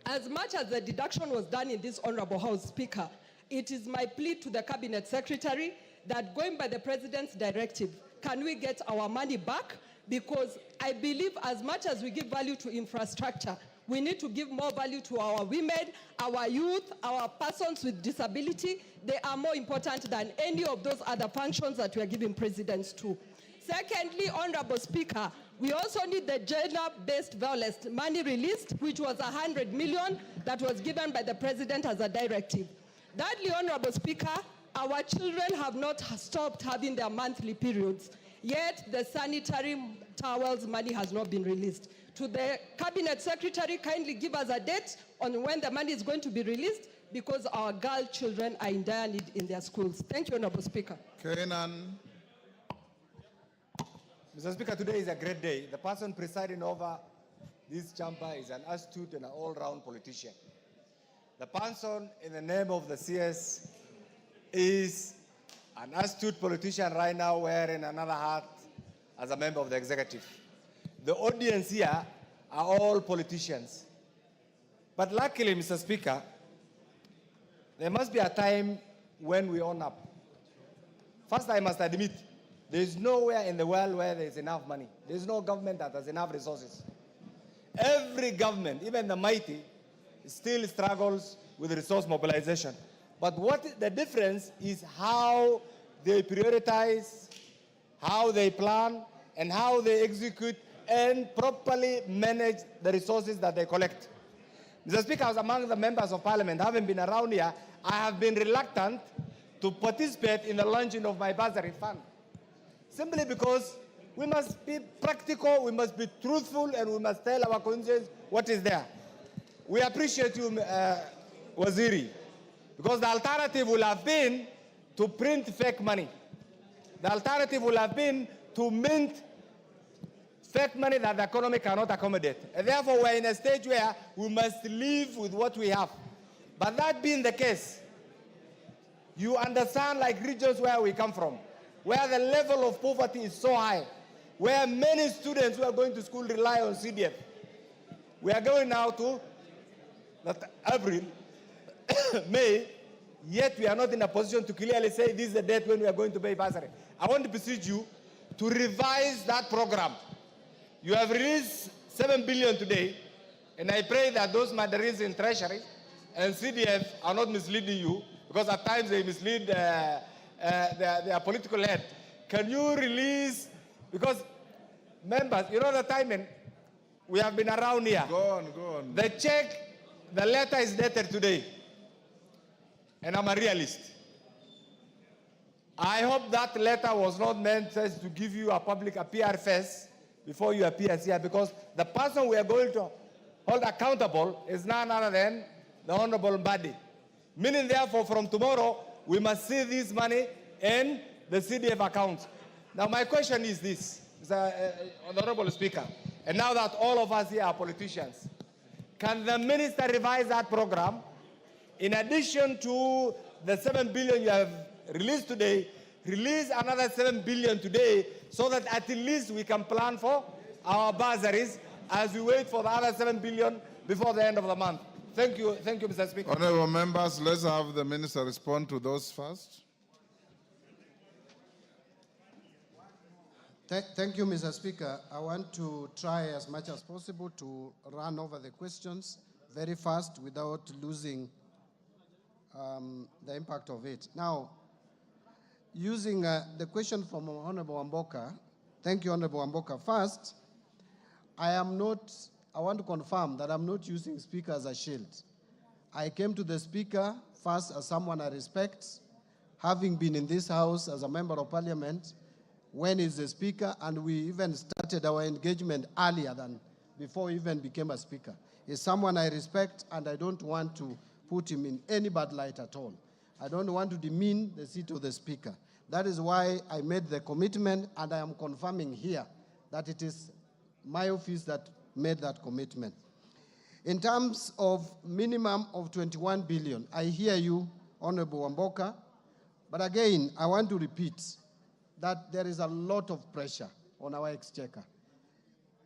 As much as the deduction was done in this Honorable House, Speaker, it is my plea to the Cabinet Secretary that, going by the President's directive, can we get our money back? Because I believe as much as we give value to infrastructure, we need to give more value to our women, our youth, our persons with disability. They are more important than any of those other functions that we are giving presidents to. Secondly, Honorable Speaker, we also need the gender-based violence money released, which was 100 million that was given by the President as a directive. Thirdly, Honorable Speaker, our children have not stopped having their monthly periods, yet the sanitary towels money has not been released. To the Cabinet Secretary, kindly give us a date on when the money is going to be released, because our girl children are in dire need in their schools. Thank you, Honorable Speaker. Kenan. Mr. Speaker, today is a great day. The person presiding over this chamber is an astute and an all-round politician. The person in the name of the CS is an astute politician right now wearing another hat as a member of the executive. The audience here are all politicians. But luckily, Mr. Speaker, there must be a time when we own up. First, I must admit, there is nowhere in the world where there is enough money. There is no government that has enough resources. Every government, even the mighty, still struggles with resource mobilization. But what the difference is how they prioritize, how they plan, and how they execute and properly manage the resources that they collect. Mr. Speaker, as among the members of parliament, having been around here, I have been reluctant to participate in the launching of my bursary fund. Simply because we must be practical, we must be truthful, and we must tell our constituents what is there. We appreciate you, Waziri, because the alternative will have been to print fake money. The alternative will have been to mint fake money that the economy cannot accommodate. And therefore, we're in a stage where we must live with what we have. But that being the case, you understand, like regions where we come from, where the level of poverty is so high, where many students who are going to school rely on CDF. We are going now to April, May, yet we are not in a position to clearly say this is the date when we are going to pay bursary. I want to beseech you to revise that program. You have released 7 billion today, and I pray that those mandarins in Treasury and CDF are not misleading you, because at times they mislead their political head. Can you release, because members, you know the timing, we have been around here. Go on. The check, the letter is dated today, and I'm a realist. I hope that letter was not meant just to give you a PR face before you appear here, because the person we are going to hold accountable is none other than the Honorable Mbadi. Meaning, therefore, from tomorrow, we must see this money in the CDF account. Now, my question is this, Honorable Speaker, and now that all of us here are politicians, can the minister revise that program in addition to the 7 billion you have released today, release another 7 billion today, so that at least we can plan for our bursaries as we wait for the other 7 billion before the end of the month? Thank you, Mr. Speaker. Honorable members, let's have the minister respond to those first. Thank you, Mr. Speaker. I want to try as much as possible to run over the questions very fast without losing the impact of it. Now, using the question from Honorable Amboka, thank you, Honorable Amboka. First, I want to confirm that I'm not using Speaker as a shield. I came to the Speaker first as someone I respect, having been in this House as a member of Parliament when he's the Speaker, and we even started our engagement earlier than before he even became a Speaker. He's someone I respect, and I don't want to put him in any bad light at all. I don't want to demean the seat of the Speaker. That is why I made the commitment, and I am confirming here that it is my office that made that commitment. In terms of minimum of 21 billion, I hear you, Honorable Amboka, but again, I want to repeat that there is a lot of pressure on our exchequer.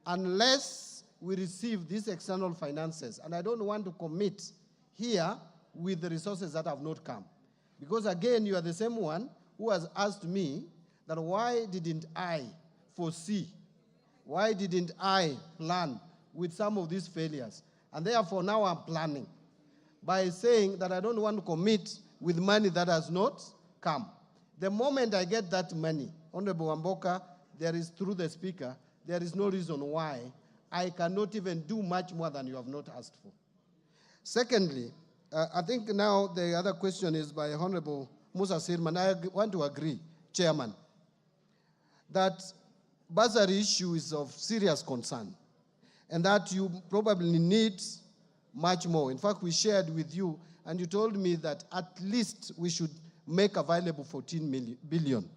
Unless we receive these external finances, and I don't want to commit here with the resources that have not come. Because again, you are the same one who has asked me that why didn't I foresee, why didn't I plan with some of these failures? And therefore now I'm planning by saying that I don't want to commit with money that has not come. The moment I get that money, Honorable Amboka, there is, through the Speaker, there is no reason why I cannot even do much more than you have not asked for. Secondly, I think now the other question is by Honorable Musa Sirman. I want to agree, Chairman, that bursary issue is of serious concern and that you probably need much more. In fact, we shared with you and you told me that at least we should make available 14 billion,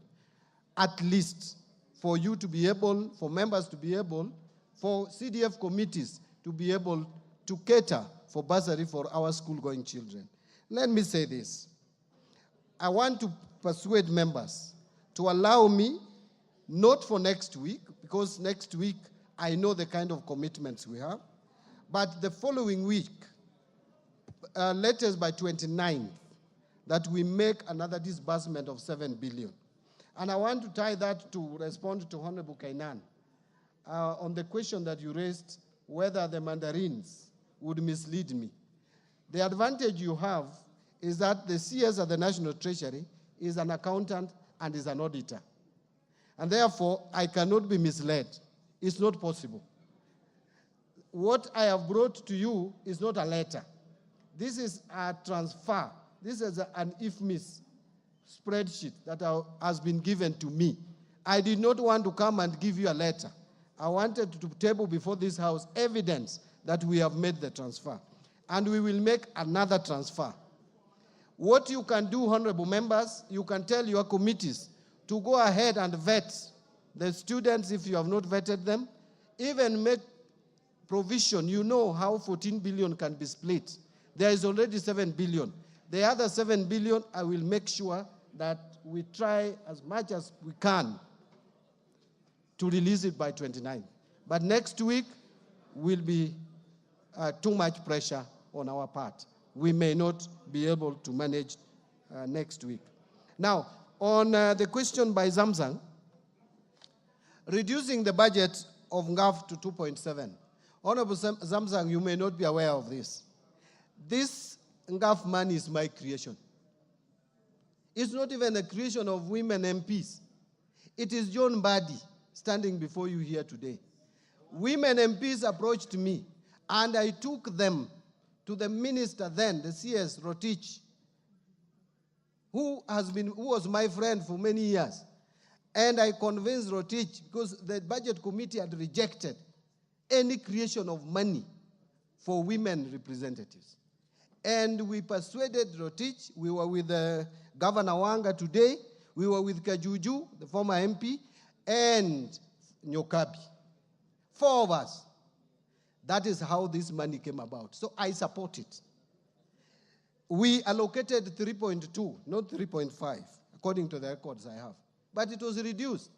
at least, for you to be able, for members to be able, for CDF committees to be able to cater for bursary for our school-going children. Let me say this. I want to persuade members to allow me not for next week, because next week I know the kind of commitments we have, but the following week, latest by 29th, that we make another disbursement of 7 billion. And I want to tie that to respond to Honorable Kainan on the question that you raised, whether the mandarins would mislead me. The advantage you have is that the CS at the National Treasury is an accountant and is an auditor. And therefore, I cannot be misled. It's not possible. What I have brought to you is not a letter. This is a transfer. This is an IFMIS spreadsheet that has been given to me. I did not want to come and give you a letter. I wanted to table before this House evidence that we have made the transfer. And we will make another transfer. What you can do, honorable members, you can tell your committees to go ahead and vet the students if you have not vetted them, even make provision. You know how 14 billion can be split. There is already 7 billion. The other 7 billion, I will make sure that we try as much as we can to release it by 29. But next week will be too much pressure on our part. We may not be able to manage next week. Now, on the question by Zamzang, reducing the budget of NGAF to 2.7. Honorable Zamzang, you may not be aware of this. This NGAF money is my creation. It's not even a creation of women MPs. It is John Mbadi standing before you here today. Women MPs approached me, and I took them to the minister then, the CS Rotich, who was my friend for many years. And I convinced Rotich, because the budget committee had rejected any creation of money for women representatives. And we persuaded Rotich. We were with Governor Wanga today. We were with Kajuju, the former MP, and Nyokabi. 4 of us. That is how this money came about. So I support it. We allocated 3.2, not 3.5, according to the records I have. But it was reduced.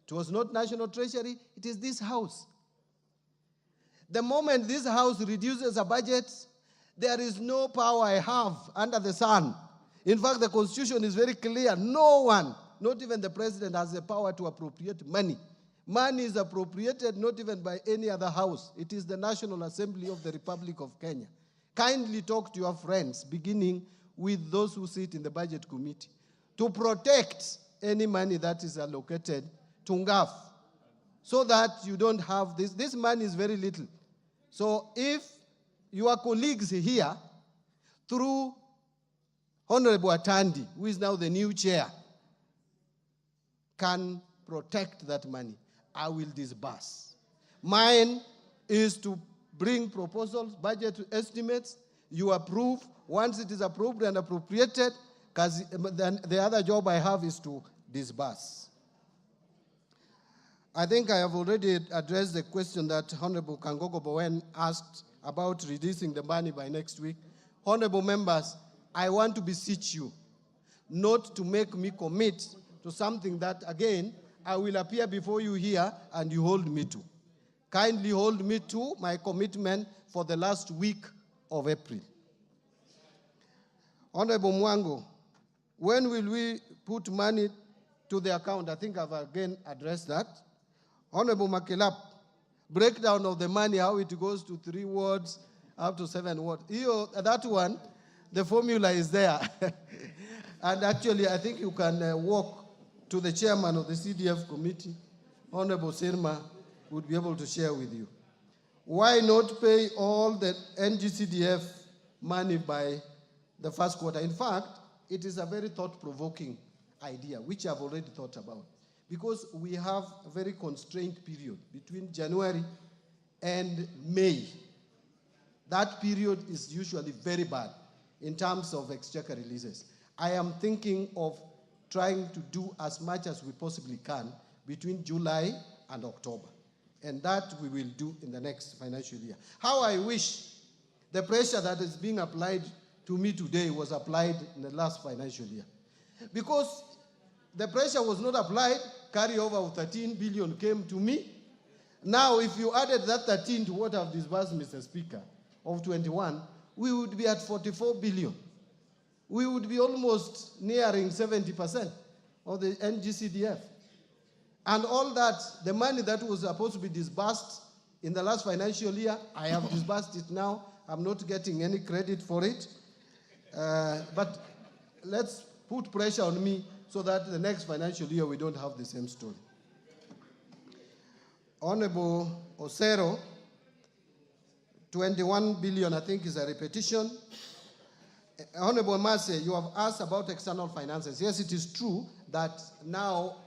It was not National Treasury, it is this House. The moment this House reduces a budget, there is no power I have under the sun. In fact, the Constitution is very clear. No one, not even the President, has the power to appropriate money. Money is appropriated not even by any other house. It is the National Assembly of the Republic of Kenya. Kindly talk to your friends, beginning with those who sit in the Budget Committee, to protect any money that is allocated to NGAF, so that you don't have this. This money is very little. So if your colleagues here, through Honorable Atandi, who is now the new chair, can protect that money, I will disburse. Mine is to bring proposals, budget estimates, you approve. Once it is approved and appropriated, then the other job I have is to disburse. I think I have already addressed the question that Honorable Kangogo Bowen asked about releasing the money by next week. Honorable members, I want to beseech you not to make me commit to something that, again, I will appear before you here and you hold me to. Kindly hold me to my commitment for the last week of April. Honorable Mwango, when will we put money to the account? I think I've again addressed that. Honorable Makelap, breakdown of the money, how it goes to 3 wards, up to 7 wards. That one, the formula is there. And actually, I think you can walk to the chairman of the CDF committee, Honorable Sirma, would be able to share with you. Why not pay all the NGCDF money by the first quarter? In fact, it is a very thought-provoking idea, which I've already thought about, because we have a very constrained period between January and May. That period is usually very bad in terms of exchequer releases. I am thinking of trying to do as much as we possibly can between July and October. And that we will do in the next financial year. How I wish the pressure that is being applied to me today was applied in the last financial year. Because the pressure was not applied, carryover of 13 billion came to me. Now, if you added that 13 to what I've disbursed, Mr. Speaker, of 21, we would be at 44 billion. We would be almost nearing 70% of the NGCDF. And all that, the money that was supposed to be disbursed in the last financial year, I have disbursed it now. I'm not getting any credit for it. But let's put pressure on me so that the next financial year we don't have the same story. Honorable Osero, 21 billion, I think, is a repetition. Honorable Massey, you have asked about external finances. Yes, it is true that now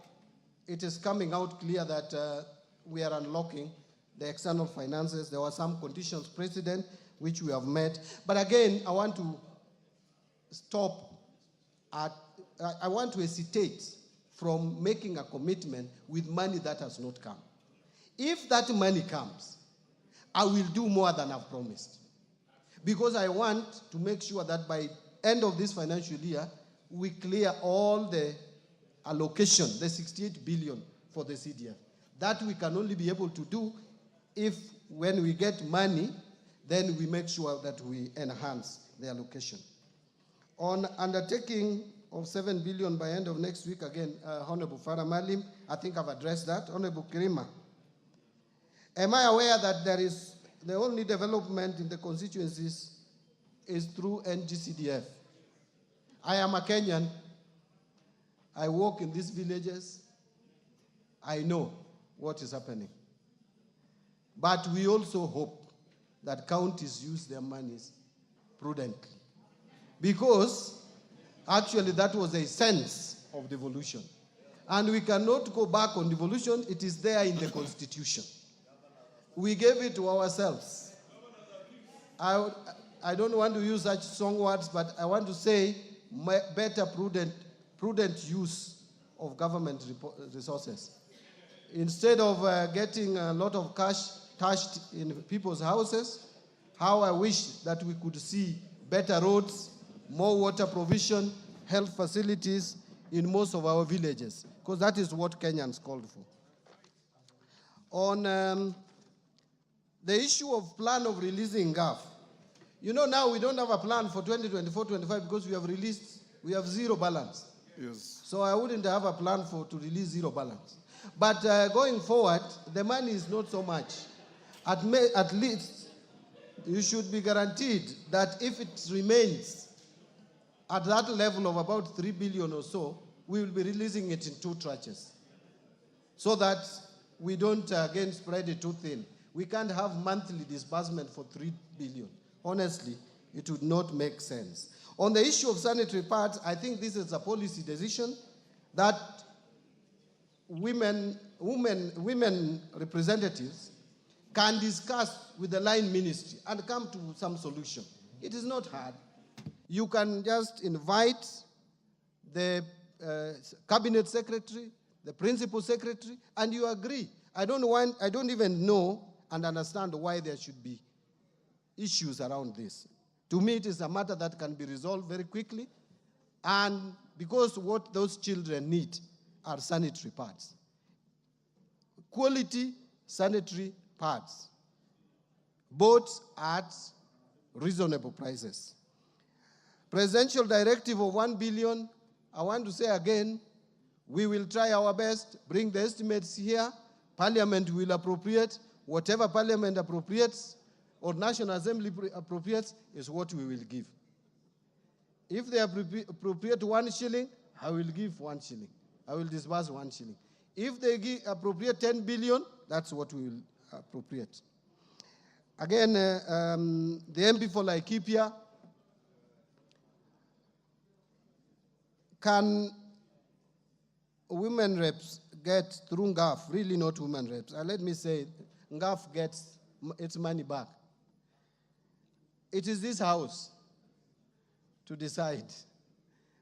it is coming out clear that we are unlocking the external finances. There were some conditions precedent which we have met. But again, I want to stop at, I want to hesitate from making a commitment with money that has not come. If that money comes, I will do more than I've promised. Because I want to make sure that by end of this financial year, we clear all the allocation, the 68 billion for the CDF. That we can only be able to do if when we get money, then we make sure that we enhance the allocation. On undertaking of 7 billion by end of next week, again, Honorable Farah Malim, I think I've addressed that. Honorable Kirima, am I aware that there is the only development in the constituencies is through NGCDF? I am a Kenyan. I work in these villages. I know what is happening. But we also hope that counties use their monies prudently. Because actually that was a sense of devolution. And we cannot go back on devolution. It is there in the Constitution. We gave it to ourselves. I don't want to use such strong words, but I want to say better prudent use of government resources. Instead of getting a lot of cash stashed in people's houses, how I wish that we could see better roads, more water provision, health facilities in most of our villages, because that is what Kenyans called for. On the issue of plan of releasing GAF, you know now we don't have a plan for 2024-25 because we have zero balance. Yes. So I wouldn't have a plan to release zero balance. But going forward, the money is not so much. At least you should be guaranteed that if it remains at that level of about 3 billion or so, we will be releasing it in 2 tranches so that we don't again spread it too thin. We can't have monthly disbursement for 3 billion. Honestly, it would not make sense. On the issue of sanitary pads, I think this is a policy decision that women representatives can discuss with the line ministry and come to some solution. It is not hard. You can just invite the cabinet secretary, the principal secretary, and you agree. I don't even know and understand why there should be issues around this. To me, it is a matter that can be resolved very quickly, and because what those children need are sanitary pads. Quality sanitary pads, both at reasonable prices. Presidential directive of 1 billion, I want to say again, we will try our best, bring the estimates here, Parliament will appropriate, whatever Parliament appropriates or National Assembly appropriates is what we will give. If they appropriate 1 shilling, I will give 1 shilling. I will disburse 1 shilling. If they appropriate 10 billion, that's what we will appropriate. Again, the MP for Laikipia, can women reps get through NGAF, really not women reps? Let me say, NGAF gets its money back. It is this House to decide.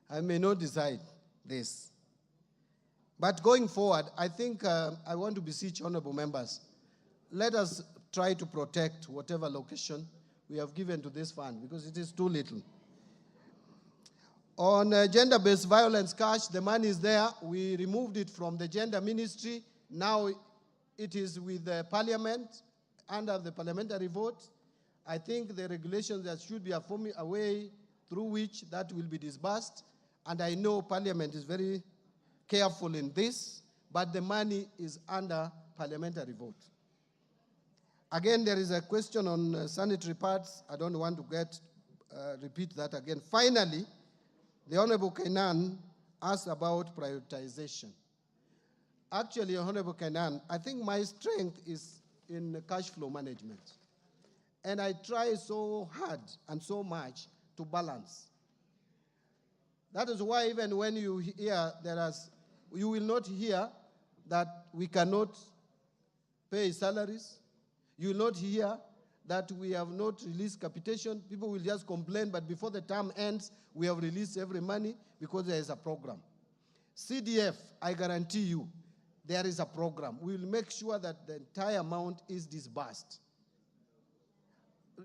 I may not decide this. But going forward, I think I want to beseech honorable members, let us try to protect whatever location we have given to this fund because it is too little. On gender-based violence cash, the money is there. We removed it from the gender ministry. Now it is with the parliament, under the parliamentary vote. I think the regulations that should be a way through which that will be disbursed. And I know parliament is very careful in this, but the money is under parliamentary vote. Again, there is a question on sanitary pads. I don't want to repeat that again. Finally, the Honorable Kainan asked about prioritization. Actually, Honorable Kainan, I think my strength is in cash flow management. And I try so hard and so much to balance. That is why even when you hear you will not hear that we cannot pay salaries. You will not hear that we have not released capitation. People will just complain, but before the term ends, we have released every money because there is a program. CDF, I guarantee you, there is a program. We will make sure that the entire amount is disbursed.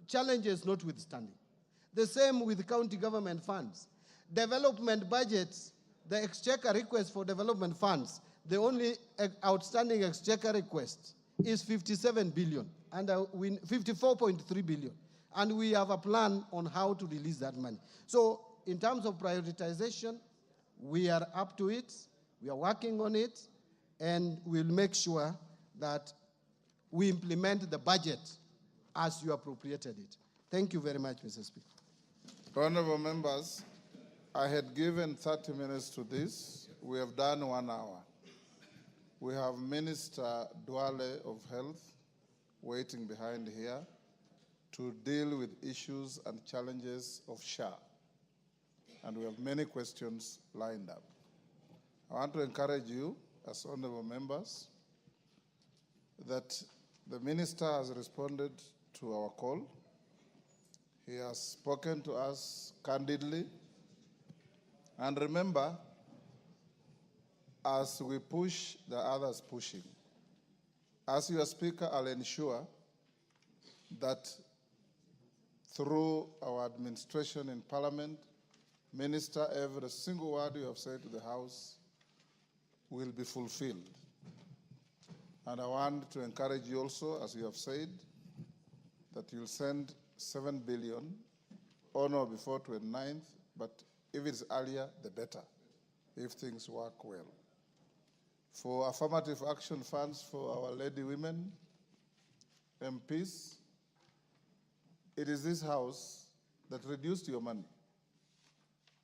Challenges notwithstanding. The same with county government funds. Development budgets, the exchequer request for development funds, the only outstanding exchequer request is 57 billion, and 54.3 billion. And we have a plan on how to release that money. So in terms of prioritization, we are up to it, we are working on it, and we'll make sure that we implement the budget as you appropriated it. Thank you very much, Mr. Speaker. Honorable members, I had given 30 minutes to this. We have done 1 hour. We have Minister Duale of Health waiting behind here to deal with issues and challenges of SHA. And we have many questions lined up. I want to encourage you, as honorable members, that the minister has responded to our call. He has spoken to us candidly. And remember, as we push, the others pushing. As your speaker, I'll ensure that through our administration in Parliament, Minister, every single word you have said to the House will be fulfilled. And I want to encourage you also, as you have said, that you'll send 7 billion on or before 29th, but if it's earlier, the better, if things work well. For affirmative action funds for our lady women, MPs, it is this House that reduced your money.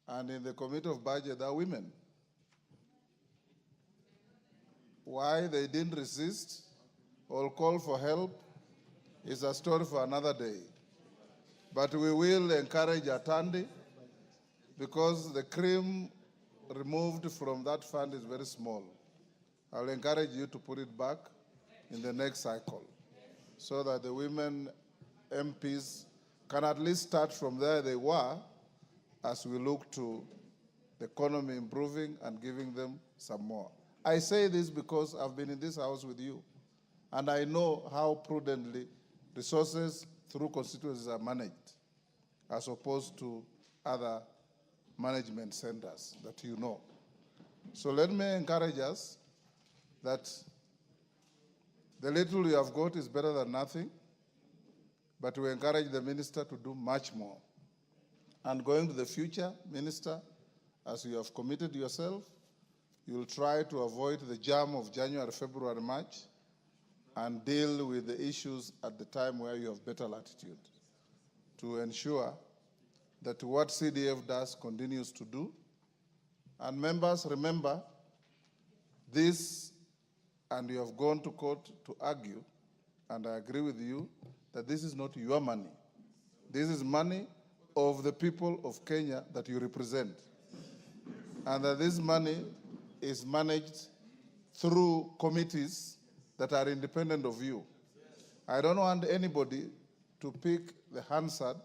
And in the Committee of Budget, there are women. Why they didn't resist or call for help is a story for another day. But we will encourage Atandi, because the cream removed from that fund is very small. I'll encourage you to put it back in the next cycle so that the women MPs can at least start from where they were as we look to the economy improving and giving them some more. I say this because I've been in this House with you, and I know how prudently resources through constituencies are managed, as opposed to other management centers that you know. So let me encourage us that the little you have got is better than nothing, but we encourage the minister to do much more. And going to the future, Minister, as you have committed yourself, you'll try to avoid the jam of January, February, March, and deal with the issues at the time where you have better latitude to ensure that what CDF does continues to do. And members, remember this, and you have gone to court to argue, and I agree with you, that this is not your money. This is money of the people of Kenya that you represent. And that this money is managed through committees that are independent of you. I don't want anybody to pick the Hansard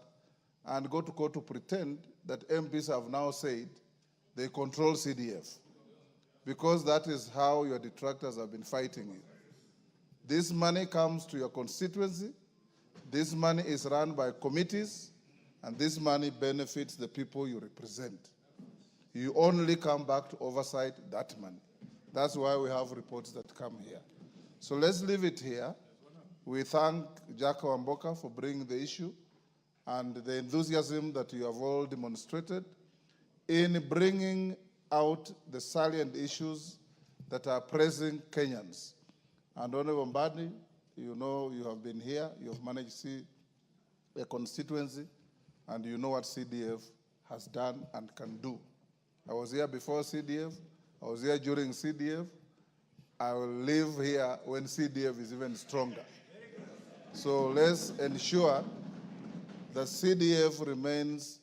and go to court to pretend that MPs have now said they control CDF, because that is how your detractors have been fighting you. This money comes to your constituency, this money is run by committees, and this money benefits the people you represent. You only come back to oversight that money. That's why we have reports that come here. So let's leave it here. We thank Jack Wamboka for bringing the issue and the enthusiasm that you have all demonstrated in bringing out the salient issues that are pressing Kenyans. And Honorable Mbadi, you know you have been here, you have managed to see a constituency, and you know what CDF has done and can do. I was here before CDF, I was here during CDF, I will live here when CDF is even stronger. So let's ensure that CDF remains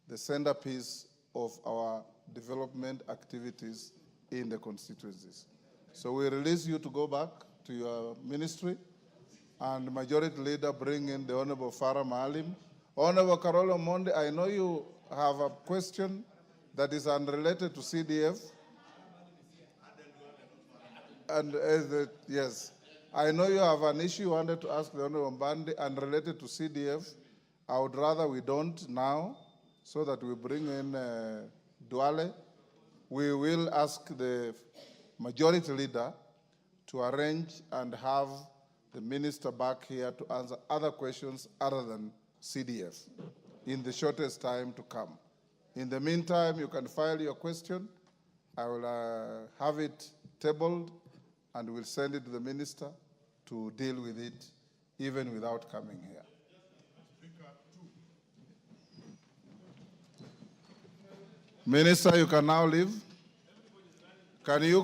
the centerpiece of our development activities in the constituencies. So we release you to go back to your ministry, and Majority Leader bring in the Honorable Farah Maalim. Honorable Carolo Monde, I know you have a question that is unrelated to CDF. And yes, I know you have an issue you wanted to ask the Honorable Mbadi unrelated to CDF. I would rather we don't now, so that we bring in Duale. We will ask the Majority Leader to arrange and have the minister back here to answer other questions other than CDF in the shortest time to come. In the meantime, you can file your question. I will have it tabled and we'll send it to the minister to deal with it even without coming here. Minister, you can now leave. Can you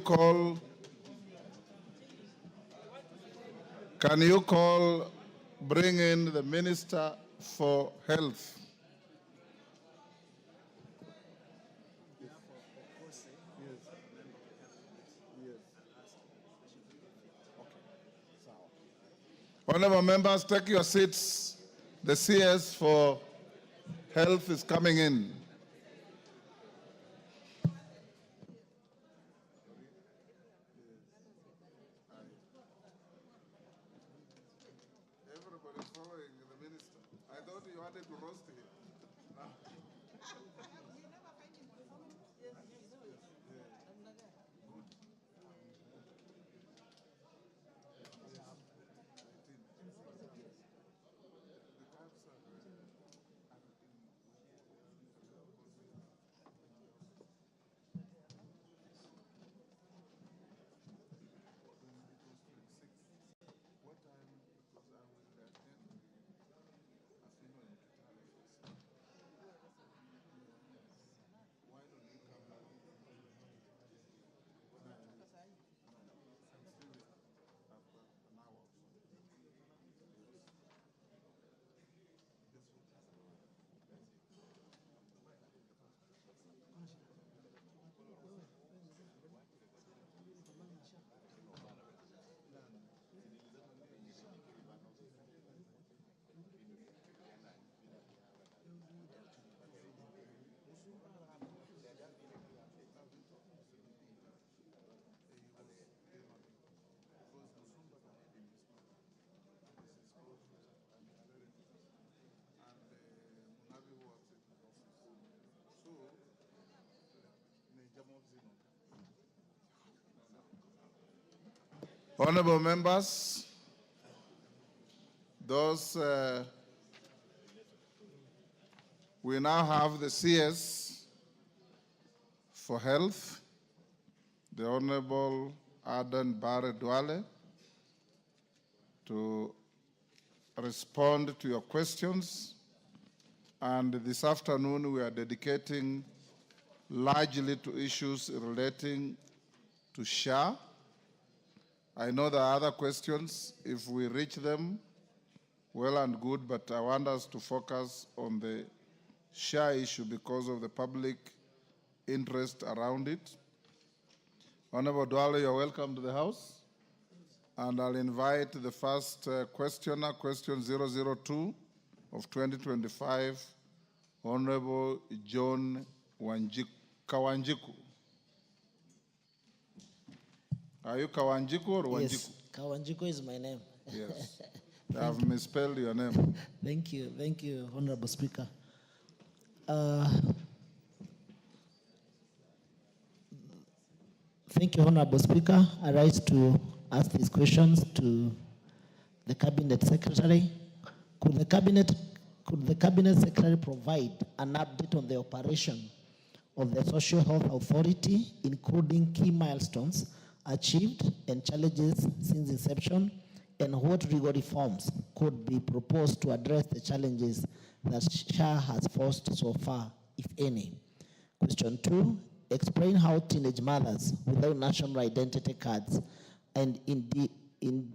bring in the Minister for Health? Honorable members, take your seats. The CS for Health is coming in. Everybody's following the minister. I thought you wanted to roast him. Honorable members, we now have the CS for Health, the Honorable Adan Bare Duale, to respond to your questions. And this afternoon, we are dedicating largely to issues relating to SHA. I know there are other questions. If we reach them, well and good, but I want us to focus on the SHA issue because of the public interest around it. Honorable Duale, you're welcome to the House. And I'll invite the first questioner, question 002 of 2025, Honorable John Kawanjiku. Are you Kawanjiku or Wanjiku? Yes, Kawanjiku is my name. Yes. I've misspelled your name. Thank you, Honorable Speaker. Thank you, Honorable Speaker. I rise to ask these questions to the Cabinet Secretary. Could the Cabinet Secretary provide an update on the operation of the Social Health Authority, including key milestones achieved and challenges since inception, and what legal reforms could be proposed to address the challenges that SHA has faced so far, if any? Question 2, explain how teenage mothers without national identity cards and indigents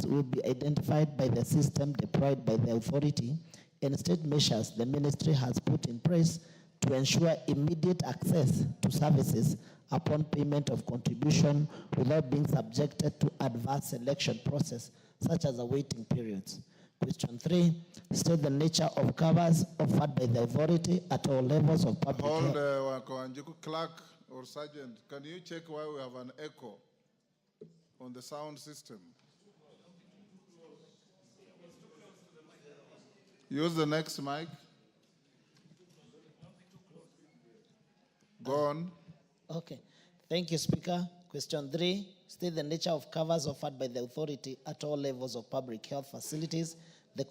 will be identified by the system deployed by the authority, and state measures the ministry has put in place to ensure immediate access to services upon payment of contribution without being subjected to adverse selection process, such as awaiting periods. Question 3, state the nature of covers offered by the authority at all levels of public health. Hold, Wanjiku clerk or sergeant, can you check why we have an echo on the sound system? Use the next mic. Go on. Okay. Thank you, Speaker. Question 3, state the nature of covers offered by the authority at all levels of public health facilities, the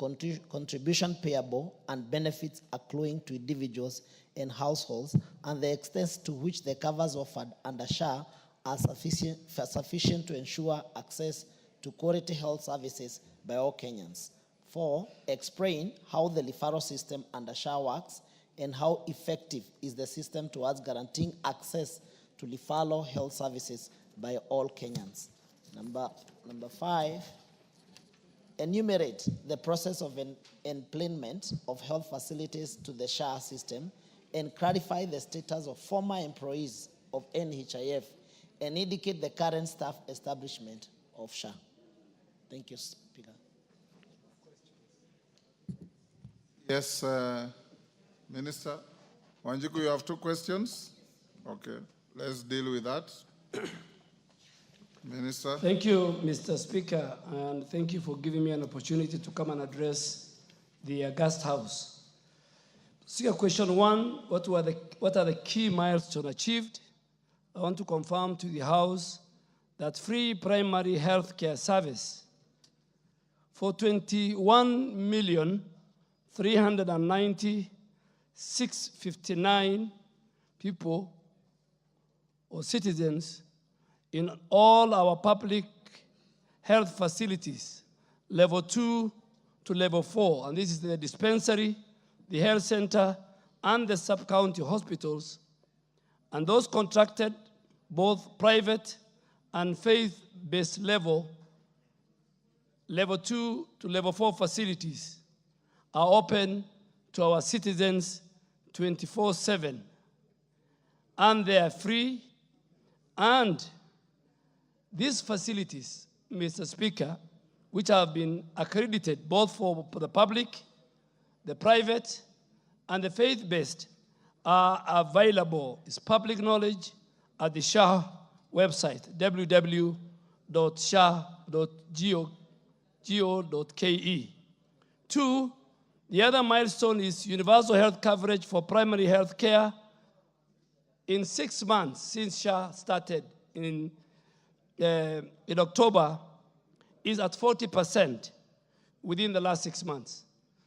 contribution payable and benefits accruing to individuals and households, and the extent to which the covers offered under SHA are sufficient to ensure access to quality health services by all Kenyans. 4, explain how the referral system under SHA works and how effective is the system towards guaranteeing access to referral health services by all Kenyans. Number 5, enumerate the process of employment of health facilities to the SHA system and clarify the status of former employees of NHIF and indicate the current staff establishment of SHA. Thank you, Speaker. Yes, Minister. Wanjiku, you have 2 questions? Okay, let's deal with that. Minister. Thank you, Mr. Speaker, and thank you for giving me an opportunity to come and address the August House. Speaker, question 1, what are the key milestones achieved? I want to confirm to the House that free primary health care service for 21,390,659 people or citizens in all our public health facilities, level 2 to level 4, and this is the dispensary, the health center, and the sub-county hospitals, and those contracted, both private and faith-based level 2 to level 4 facilities are open to our citizens 24/7, and they are free, and these facilities, Mr. Speaker, which have been accredited both for the public, the private, and the faith-based, are available. It's public knowledge at the SHA website, www.sha.go.ke. 2, the other milestone is universal health coverage for primary health care in 6 months since SHA started in October, is at 40% within the last 6 months.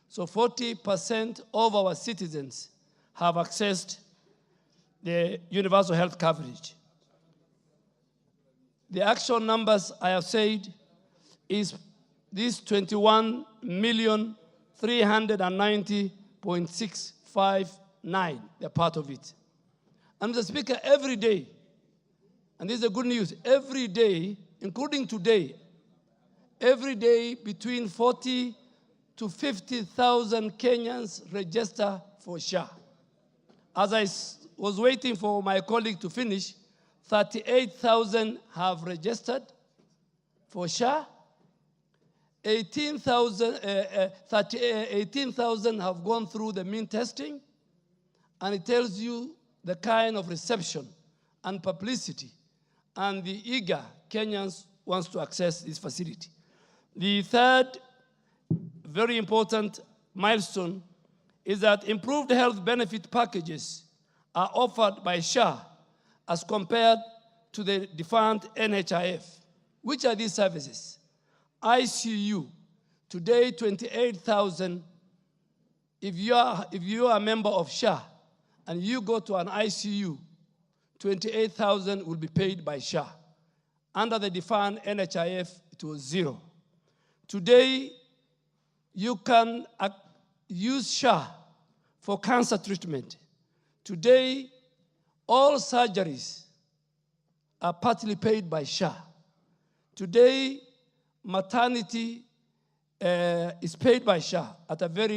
So 40% of our citizens have accessed the universal health coverage. The actual numbers I have said is this 21,390,659, they're part of it. And Mr. Speaker, every day, and this is the good news, every day, including today, every day between 40 to 50,000 Kenyans register for SHA. As I was waiting for my colleague to finish, 38,000 have registered for SHA. 18,000 have gone through the mean testing, and it tells you the kind of reception and publicity and the eager Kenyans wants to access this facility. The third very important milestone is that improved health benefit packages are offered by SHA as compared to the defunct NHIF. Which are these services? ICU, today 28,000. If you are a member of SHA and you go to an ICU, 28,000 will be paid by SHA. Under the defined NHIF, it was 0. Today, you can use SHA for cancer treatment. Today, all surgeries are partly paid by SHA. Today, maternity is paid by SHA at a very